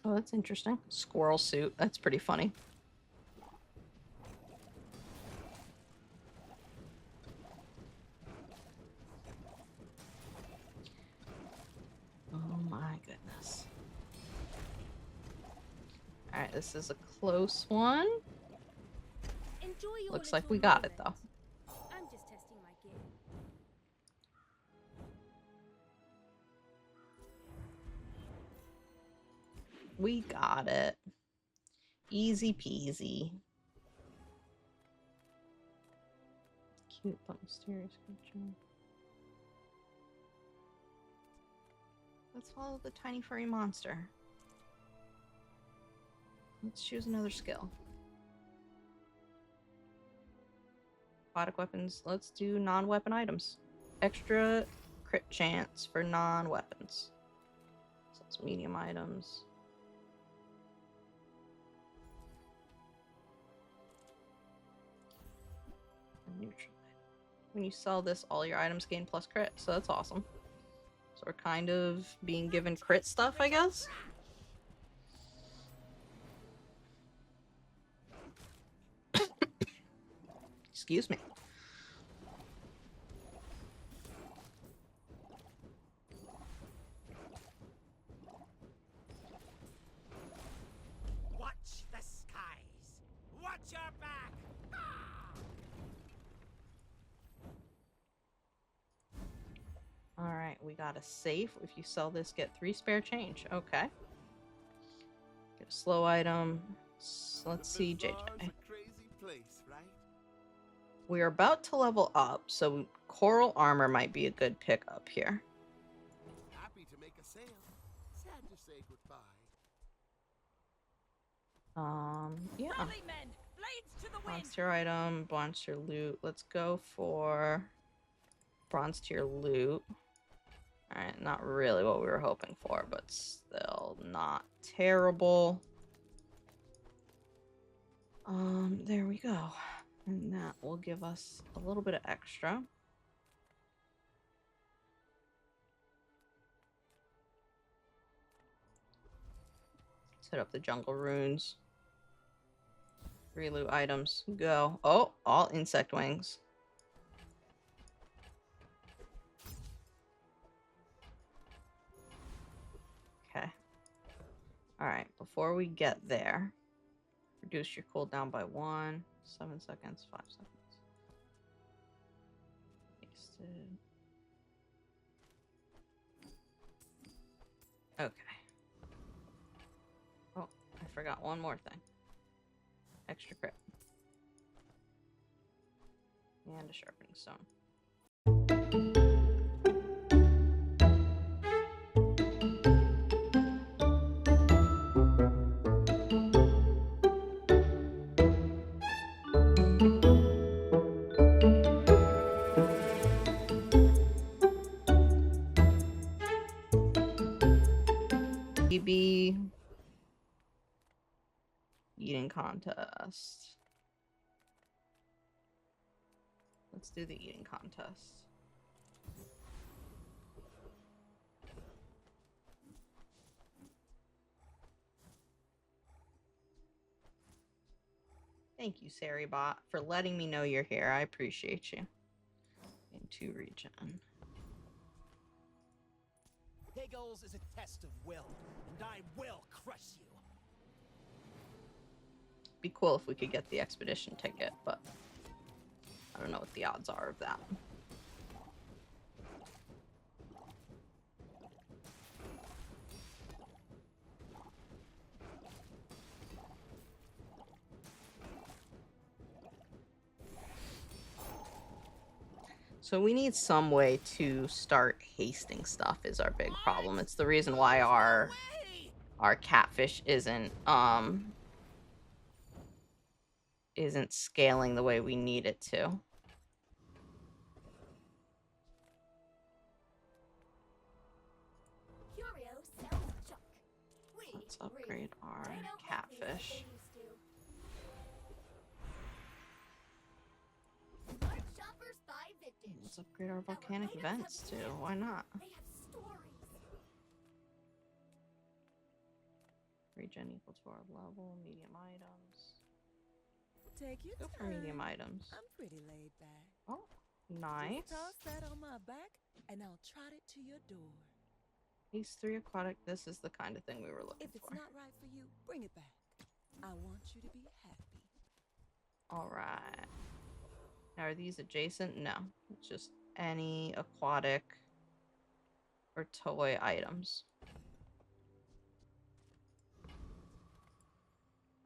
Oh, that's interesting. Squirrel suit. That's pretty funny. Oh my goodness. Alright, this is a close one. Enjoy your Looks like little we got it, moment. though. I'm just testing my gear. We got it. Easy peasy. Cute but mysterious creature. Let's follow the tiny furry monster. Let's choose another skill. Aquatic weapons. Let's do non-weapon items. Extra crit chance for non-weapons. So it's medium items. Neutral. When you sell this, all your items gain plus crit, so that's awesome. So we're kind of being given crit stuff, I guess? Excuse me. Watch the skies. Watch your back. Alright, we got a safe. If you sell this, get 3 spare change. Okay. Get a slow item. Let's see, JJ. Bazaar's a crazy place, right? We're about to level up, so coral armor might be a good pickup here. Happy to make a sale. Sad to say goodbye. Yeah. Rally, men! Blades to the wind! Bronze tier item, bronze tier loot. Let's go for bronze tier loot. Alright, not really what we were hoping for, but still not terrible. There we go. And that will give us a little bit of extra. Let's hit up the jungle runes. 3 loot items. Go. Oh, all insect wings. Okay. Alright, before we get there, reduce your cooldown by 1, 7 seconds, 5 seconds. Wasted. Okay. Oh, I forgot one more thing. Extra crit. And a sharpening stone. EB eating contest. Let's do the eating contest. Thank you, Saribot, for letting me know you're here. I appreciate you. Into regen. Hegels is a test of will, and I will crush you. Be cool if we could get the expedition ticket, but I don't know what the odds are of that. So we need some way to start hasting stuff is our big problem. It's the reason why our catfish isn't isn't scaling the way we need it to. Curio sells junk. Let's upgrade our catfish. Smart shoppers buy vintage. Let's upgrade our volcanic vents too. Why not? They have stories. Regen equal to our level. Medium items. Take your Go for time. medium items. I'm pretty laid back. Oh, nice. Just toss that on my back, and I'll trot it to your door. These 3 aquatic. This is the kind of thing we were looking If it's for. not right for you, bring it back. I want you to be happy. All right. Now, are these adjacent? No. It's just any aquatic or toy items.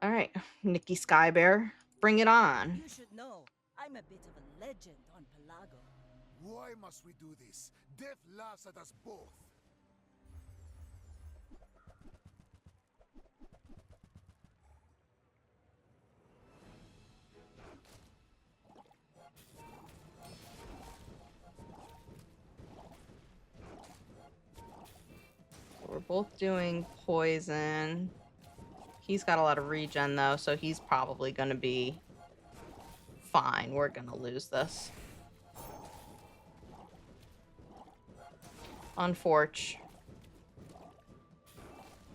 All right, Nikki Skybear, bring it on. You should know, I'm a bit of a legend on Pelago. Why must we do this? Death laughs at us both. We're both doing poison. He's got a lot of regen though, so he's probably gonna be fine. We're gonna lose this. Unfortunate.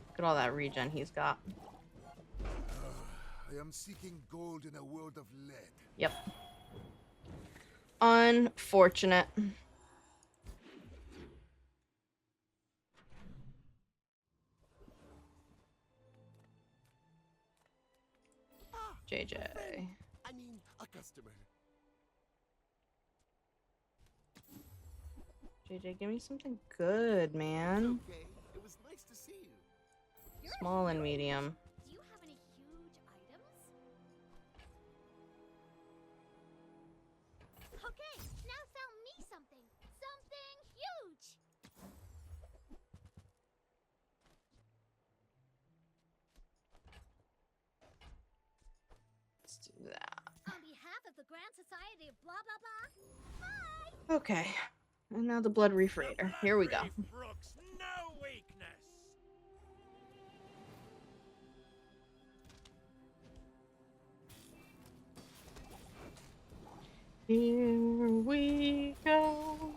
Look at all that regen he's got. I am seeking gold in a world of lead. Yep. Unfortunate. JJ. I mean, a customer. JJ, give me something good, man. Okay, it was nice to see you. Small and medium. Do you have any huge items? Okay, now sell me something. Something huge. Let's do that. On behalf of the Grand Society of blah blah blah. Bye. Okay. And now the Blood Reef Raider. Here we go. Brooks, no weakness. Here we go.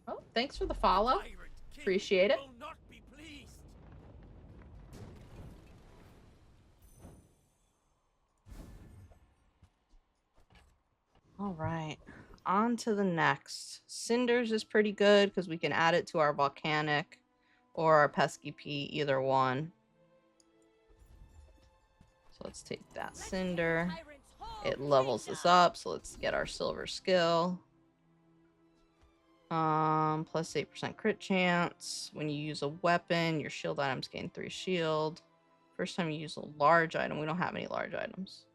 Oh, thanks for the follow. Pirate King Appreciate it. will not be pleased. All right. On to the next. Cinders is pretty good because we can add it to our volcanic or our pesky pea, either one. So let's take that cinder. It levels us up, so let's get our silver skill. Plus 8% crit chance. When you use a weapon, your shield items gain 3 shield. First time you use a large item, we don't have any large items.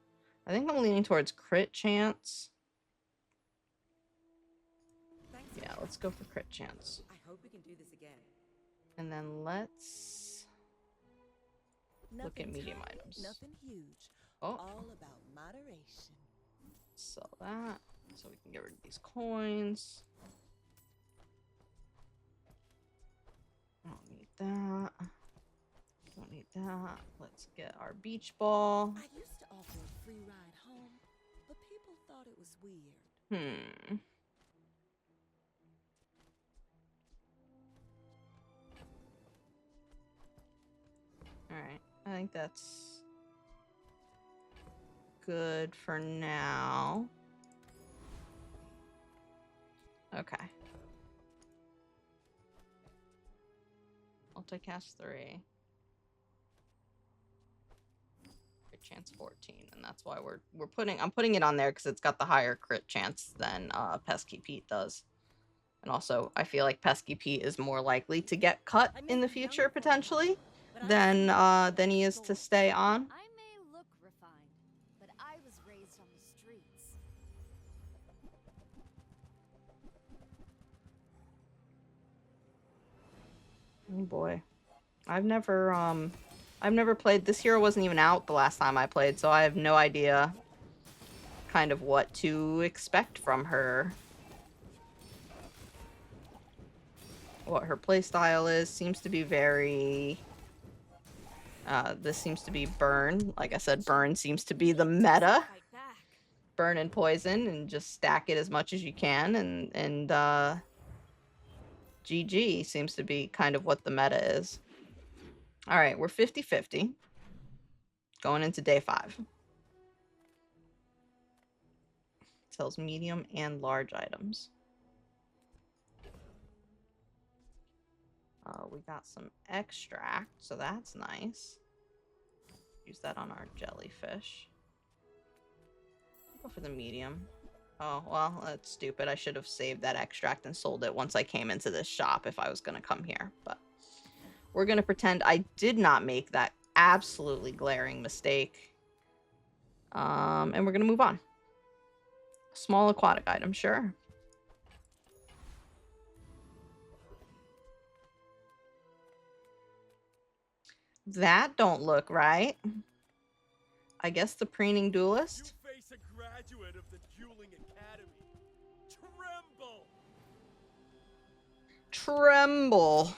I think I'm leaning towards crit chance. Thanks. Yeah, let's go for crit chance. I hope we can do this again. And then let's look at Nothing medium tiny, items. Nothing huge. Oh, All about moderation. sell that so we can get rid of these coins. I don't need that. Don't need that. Let's get our beach ball. I used to offer a free ride home, but people thought it was weird. Alright, I think that's good for now. Okay. Multicast 3. Crit chance 14, and that's why I'm putting it on there because it's got the higher crit chance than Pesky Pete does. And also, I feel like Pesky Pete is more likely to get cut in the future potentially than he is to stay on. I may look refined, but I was raised on the streets. Oh boy. I've never I've never played. This hero wasn't even out the last time I played, so I have no idea kind of what to expect from her. What her playstyle is. Seems to be very... this seems to be burn. Like I said, burn seems to be the meta. Fight back. Burn and poison and just stack it as much as you can, and GG seems to be kind of what the meta is. Alright, we're 50-50. Going into day 5. Sells medium and large items. We got some extract, so that's nice. Use that on our jellyfish. Go for the medium. Oh, well, that's stupid. I should have saved that extract and sold it once I came into this shop if I was going to come here. But we're going to pretend I did not make that absolutely glaring mistake. And we're going to move on. Small aquatic item, sure. That don't look right. I guess the preening duelist. You face a graduate of the Dueling Academy. Tremble! Tremble.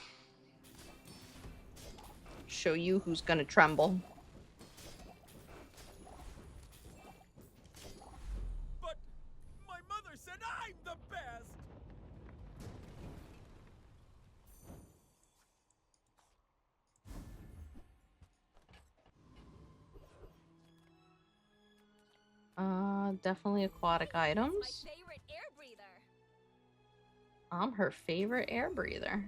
Show you who's gonna tremble. But my mother said I'm the best! Definitely aquatic items. My favorite air breather. I'm her favorite air breather.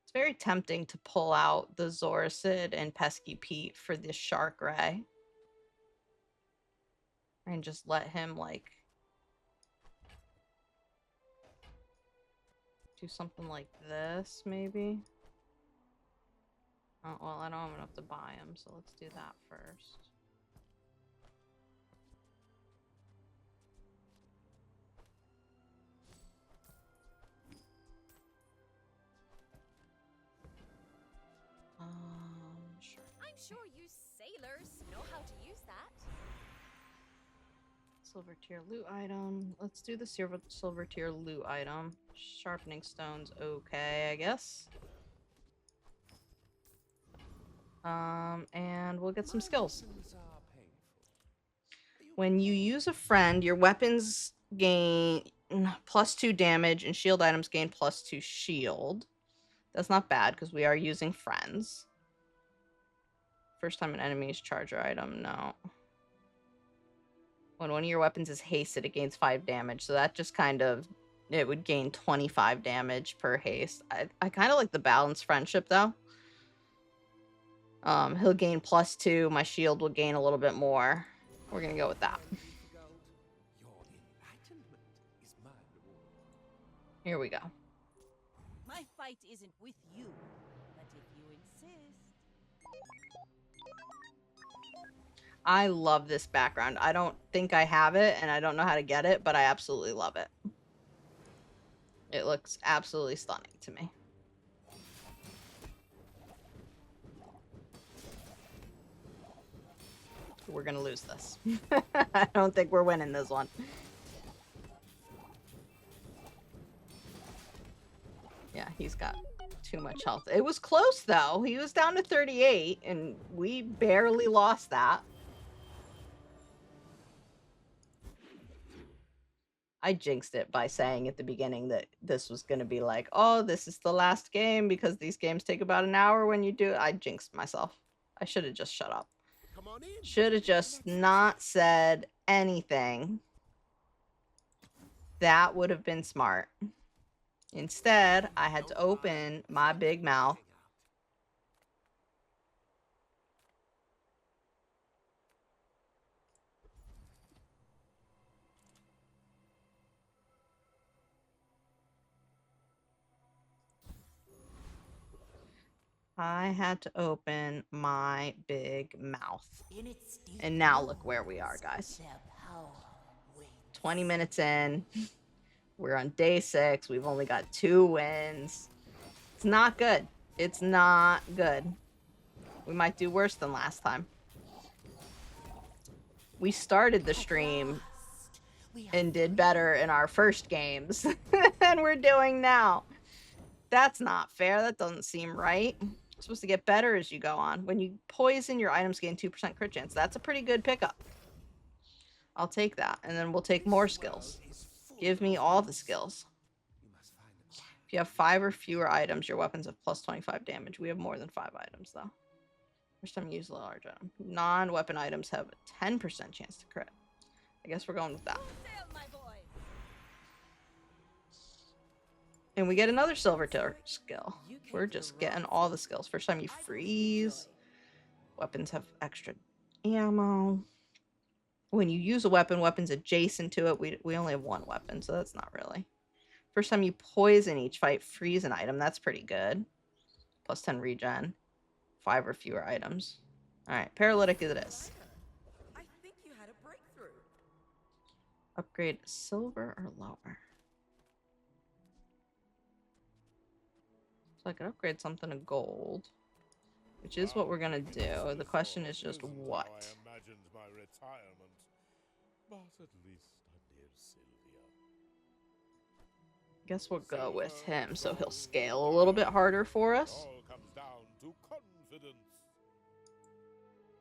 It's very tempting to pull out the Zorcid and Pesky Pete for this Shark Ray. And just let him, like, do something like this, maybe. Oh, well, I don't have enough to buy him, so let's do that first. Sure. I'm sure you sailors know how to use that. Silver tier loot item. Let's do the silver tier loot item. Sharpening stones, okay, I guess. And we'll get some skills. When you use a friend, your weapons gain +2 damage and shield items gain +2 shield. That's not bad because we are using friends. First time an enemy's charger item, no. When one of your weapons is hasted, it gains 5 damage. So that just kind of, it would gain 25 damage per haste. I kind of like the balanced friendship though. He'll gain +2. My shield will gain a little bit more. We're gonna go with that. Here we go. My fight isn't with you, but if you insist. I love this background. I don't think I have it, and I don't know how to get it, but I absolutely love it. It looks absolutely stunning to me. We're gonna lose this. I don't think we're winning this one. Yeah, he's got too much health. It was close, though. He was down to 38, and we barely lost that. I jinxed it by saying at the beginning that this was going to be like, oh, this is the last game because these games take about an hour when you do it. I jinxed myself. I should have just shut up. Should have just not said anything. That would have been smart. Instead, I had to open my big mouth. I had to open my big mouth. And now look where we are, guys. 20 minutes in. We're on day 6. We've only got 2 wins. It's not good. It's not good. We might do worse than last time. We started the stream and did better in our first games than we're doing now. That's not fair. That doesn't seem right. You're supposed to get better as you go on. When you poison, your items gain 2% crit chance. That's a pretty good pickup. I'll take that. And then we'll take more skills. Give me all the skills. If you have 5 or fewer items, your weapons have plus 25 damage. We have more than 5 items, though. First time you use a large item. Non-weapon items have a 10% chance to crit. I guess we're going with that. And we get another silver skill. We're just getting all the skills. First time you freeze. Weapons have extra ammo. When you use a weapon, weapons adjacent to it, we only have 1 weapon, so that's not really. First time you poison each fight, freeze an item. That's pretty good. Plus 10 regen. 5 or fewer items. Alright, paralytic it is. I think you had a breakthrough. Upgrade silver or lower. So I could upgrade something to gold. Which is what we're gonna do. The question is just what. I imagined my retirement, but at least I'm near Sylvia. Guess we'll go with him so he'll scale a little bit harder for us. All comes down to confidence.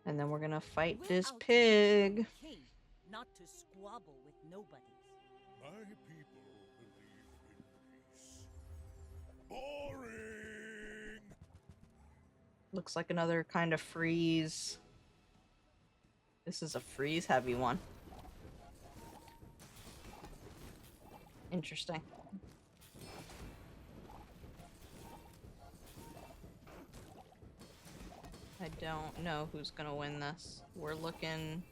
And then we're gonna fight this pig. King, not to squabble with nobody. My people believe in peace. Boring. Looks like another kind of freeze. This is a freeze heavy one. Interesting. I don't know who's gonna win this. We're looking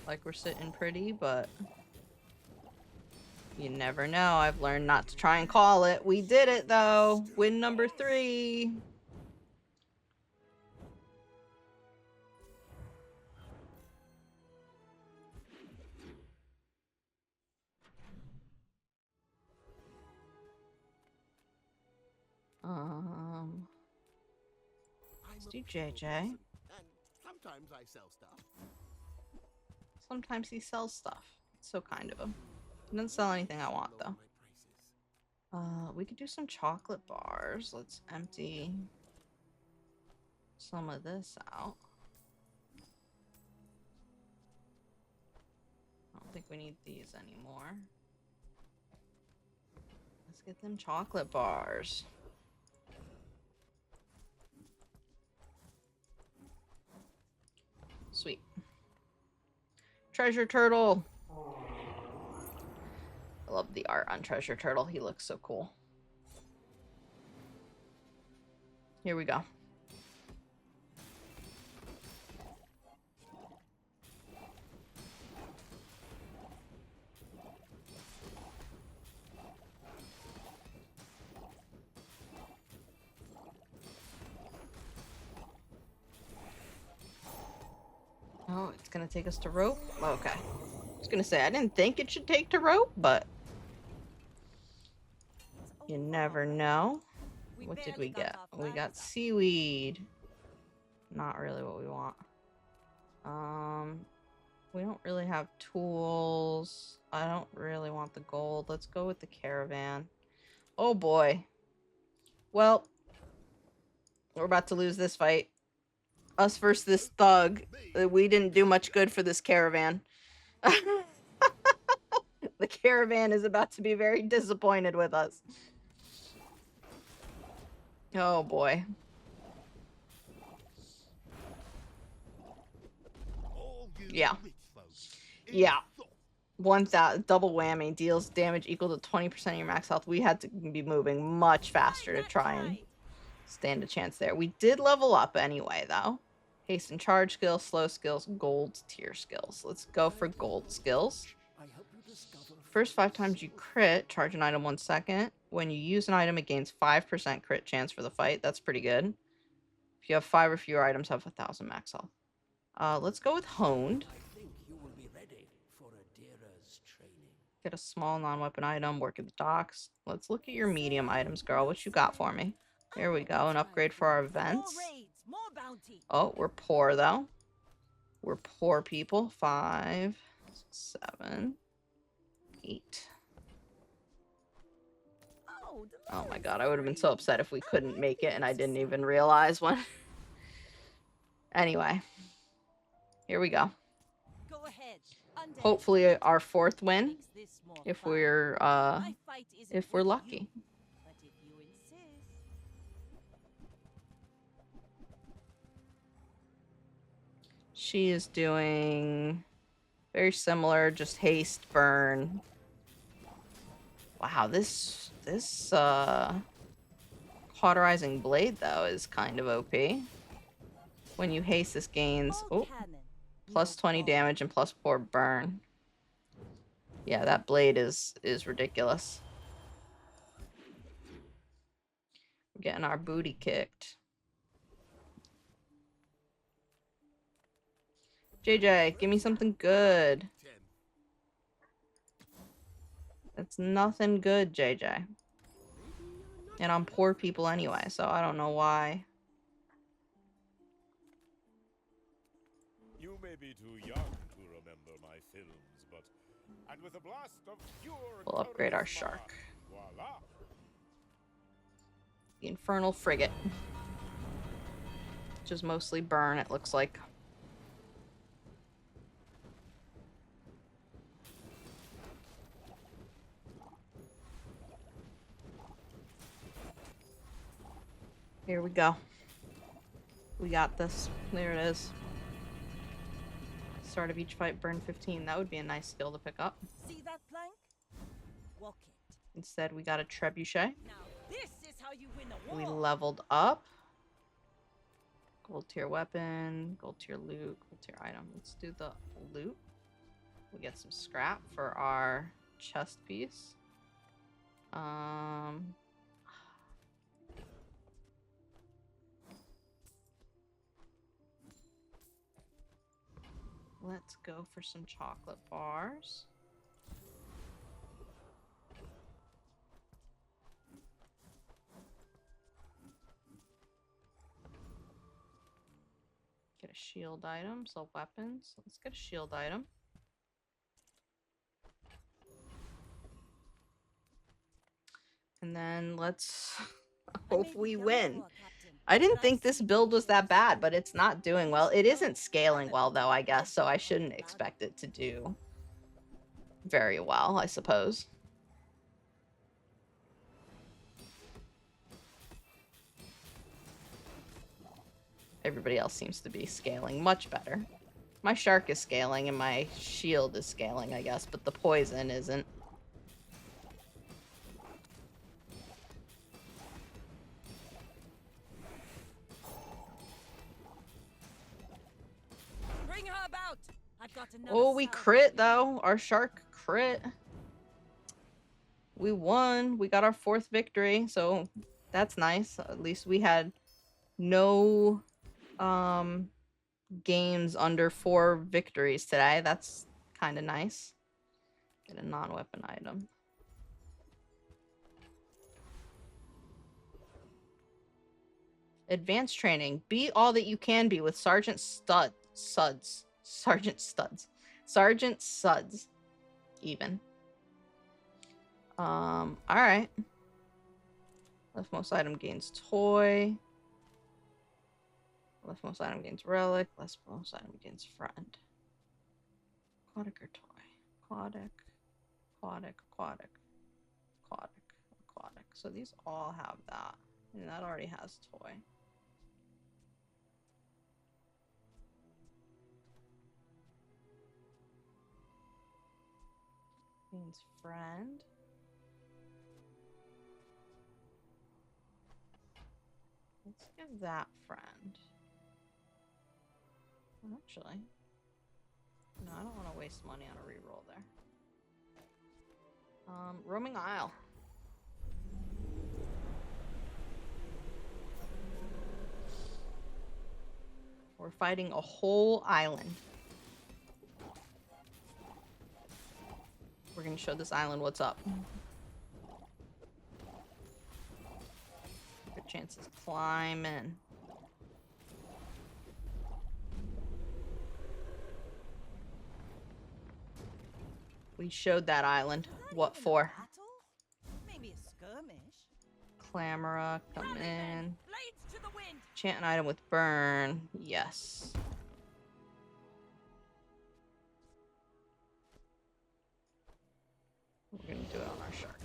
like we're sitting pretty, but you never know. I've learned not to try and call it. We did it though. Win number 3. Let's do JJ. And sometimes I sell stuff. Sometimes he sells stuff. It's so kind of him. He doesn't sell anything I want though. We could do some chocolate bars. Let's empty some of this out. I don't think we need these anymore. Let's get them chocolate bars. Sweet. Treasure Turtle. I love the art on Treasure Turtle. He looks so cool. Here we go. Oh, it's gonna take us to rope? Okay. I was gonna say, I didn't think it should take to rope, but you never know. What did we get? We got seaweed. Not really what we want. We don't really have tools. I don't really want the gold. Let's go with the caravan. Oh boy. Well, we're about to lose this fight. Us versus this thug. We didn't do much good for this caravan. The caravan is about to be very disappointed with us. Oh boy. Yeah. Yeah. 1,000 double whammy deals damage equal to 20% of your max health. We had to be moving much faster to try and stand a chance there. We did level up anyway, though. Haste and charge skills, slow skills, gold tier skills. Let's go for gold skills. First 5 times you crit, charge an item 1 second. When you use an item, it gains 5% crit chance for the fight. That's pretty good. If you have 5 or fewer items, have 1,000 max health. Let's go with honed. I think you will be ready for Adira's training. Get a small non-weapon item, work at the docks. Let's look at your medium items, girl. What you got for me? Here we go, an upgrade for our events. More raids, more bounty. Oh, we're poor, though. We're poor people. 5, 7, 8. Oh my god, I would have been so upset if we couldn't make it and I didn't even realize when. Anyway. Here we go. Go ahead. Undead. Hopefully our 4th win. Makes this more If fun. we're My fight isn't if we're with lucky. you, but if you insist. She is doing very similar, just haste, burn. Wow, this cauterizing blade though is kind of OP. When you haste, this gains All cannon, plus no 20 ball. damage and plus 4 burn. Yeah, that blade is ridiculous. We're getting our booty kicked. JJ, give me something good. 10. It's nothing good, JJ. And I'm poor people anyway, so I don't know why. You may be too young to remember my films, but and with a blast of pure We'll upgrade our charisma, shark. voila. The Infernal Frigate. Which is mostly burn, it looks like. Here we go. We got this. There it is. Start of each fight, burn 15. That would be a nice skill to pick up. See that plank? Walk it. Instead, we got a trebuchet. Now this is how you win a war. We leveled up. Gold tier weapon, gold tier loot, gold tier item. Let's do the loot. We get some scrap for our chest piece. Let's go for some chocolate bars. Get a shield item, sell weapons. Let's get a shield item. And then let's hope we win. I didn't think this build was that bad, but it's not doing well. It isn't scaling well, though, I guess, so I shouldn't expect it to do very well, I suppose. Everybody else seems to be scaling much better. My shark is scaling and my shield is scaling, I guess, but the poison isn't. Bring her about. I've got another Oh, we salve. crit, though. Our shark crit. We won. We got our 4th victory, so that's nice. At least we had no games under 4 victories today. That's kind of nice. Get a non-weapon item. Advanced training. Be all that you can be with Sergeant Suds. Even. Alright. Leftmost item gains toy. Leftmost item gains relic. Leftmost item gains friend. Aquatic or toy? Aquatic. So these all have that. And that already has toy. Means friend. Let's give that friend. Actually, no, I don't want to waste money on a reroll there. Roaming Isle. We're fighting a whole island. We're gonna show this island what's up. Good chances climbing. We showed that island. What for? Maybe a skirmish. Clamora, come in. Blades to the wind. Chant an item with burn. Yes. We're gonna do it on our shark.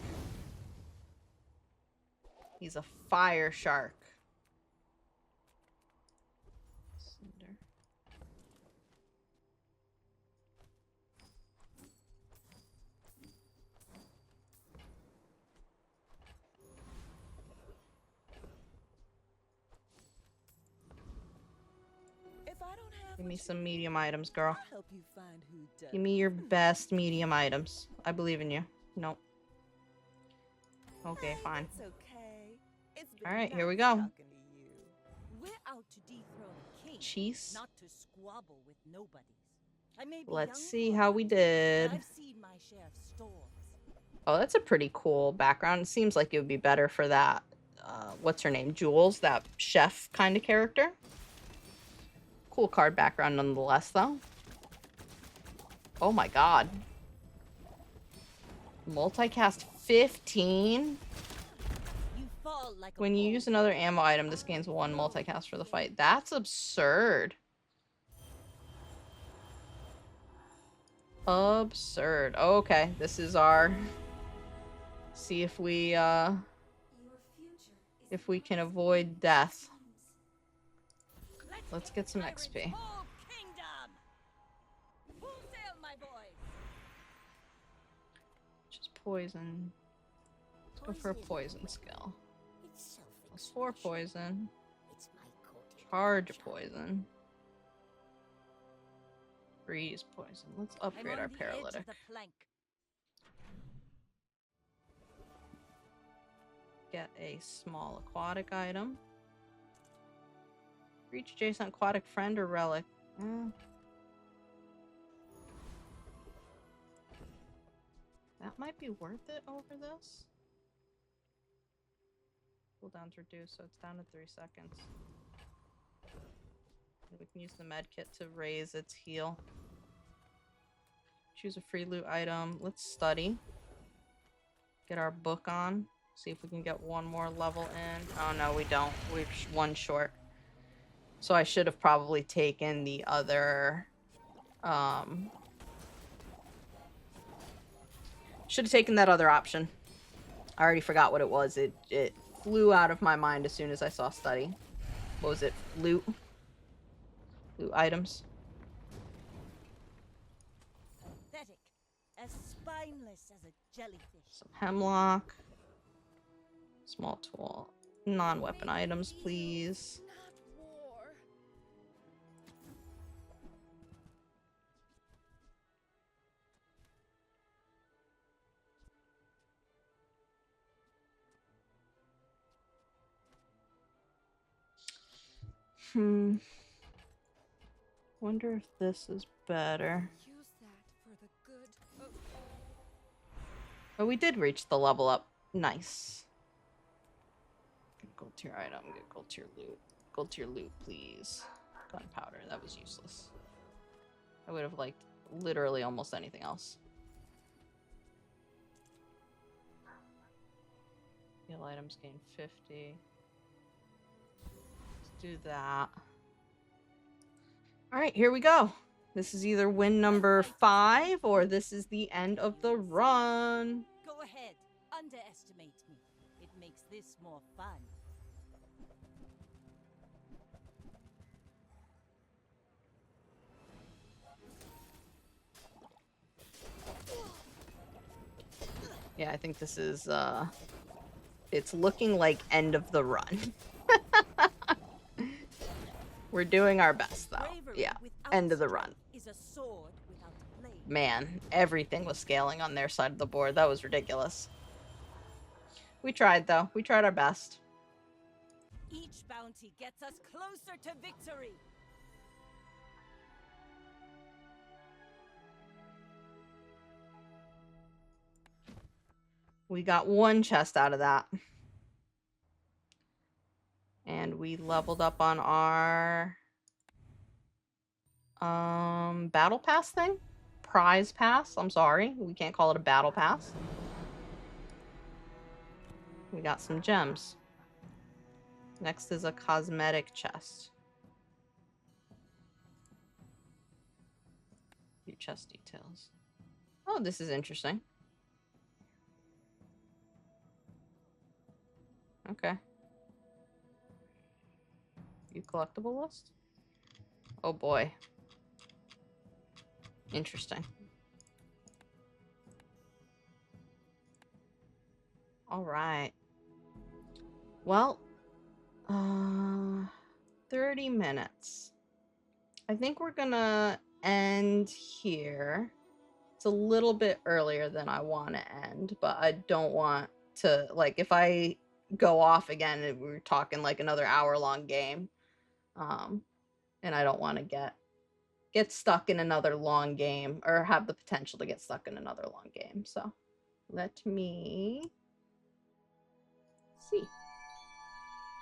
He's a fire shark. Cinder. If I don't have Give me what some you need, medium items, girl. I'll help you find who does. Give me your best medium items. I believe in you. Nope. Okay, fine. It's okay. It's been All right, here we nice go. talking to you. We're out to dethrone a king, Cheese. not to squabble with nobodies. I may be Let's young see for a how we captain, did. but I've seen my share of storms. Oh, that's a pretty cool background. It seems like it would be better for that, what's her name? Jules, that chef kind of character. Cool card background nonetheless, though. Oh my god. Multicast 15? You fall like a When you ball. use another ammo item, this gains 1 multicast for the fight. That's absurd. Absurd. Okay, this is our... See if we can avoid death. Let's get some XP. Whole kingdom. Full sail, my boys. Just poison. Let's go for a poison skill. +4 poison. Charge poison. Freeze poison. Let's upgrade our paralytic. Get a small aquatic item. Reach adjacent aquatic friend or relic. That might be worth it over this. Cooldown's reduced, so it's down to 3 seconds. And we can use the med kit to raise its heal. Choose a free loot item. Let's study. Get our book on. See if we can get one more level in. Oh no, we don't. We're one short. So I should have probably taken the other... should have taken that other option. I already forgot what it was. It flew out of my mind as soon as I saw study. What was it? Loot? Loot items? Pathetic. As spineless as a jellyfish. Some hemlock. Small tool. Non-weapon items, please. Not war. Wonder if this is better. Use that for the good of Oh, we did reach the level up. Nice. Get gold tier item. Get gold tier loot. Gold tier loot, please. Gunpowder. That was useless. I would have liked literally almost anything else. Heal items gain 50. Let's do that. Alright, here we go. This is either win number 5 or this is the end of the run. Go ahead. Underestimate me. It makes this more fun. Yeah, I think this is, it's looking like end of the run. We're doing our best, though. Yeah, end of the run. Is a sword without a blade. Man, everything was scaling on their side of the board. That was ridiculous. We tried, though. We tried our best. Each bounty gets us closer to victory. We got 1 chest out of that. And we leveled up on our battle pass thing? Prize pass? I'm sorry. We can't call it a battle pass. We got some gems. Next is a cosmetic chest. View chest details. Oh, this is interesting. Okay. View collectible list? Oh boy. Interesting. All right. Well, 30 minutes. I think we're gonna end here. It's a little bit earlier than I want to end, but I don't want to, like, if I go off again, we're talking like another hour-long game. And I don't want to get stuck in another long game, or have the potential to get stuck in another long game. So let me see.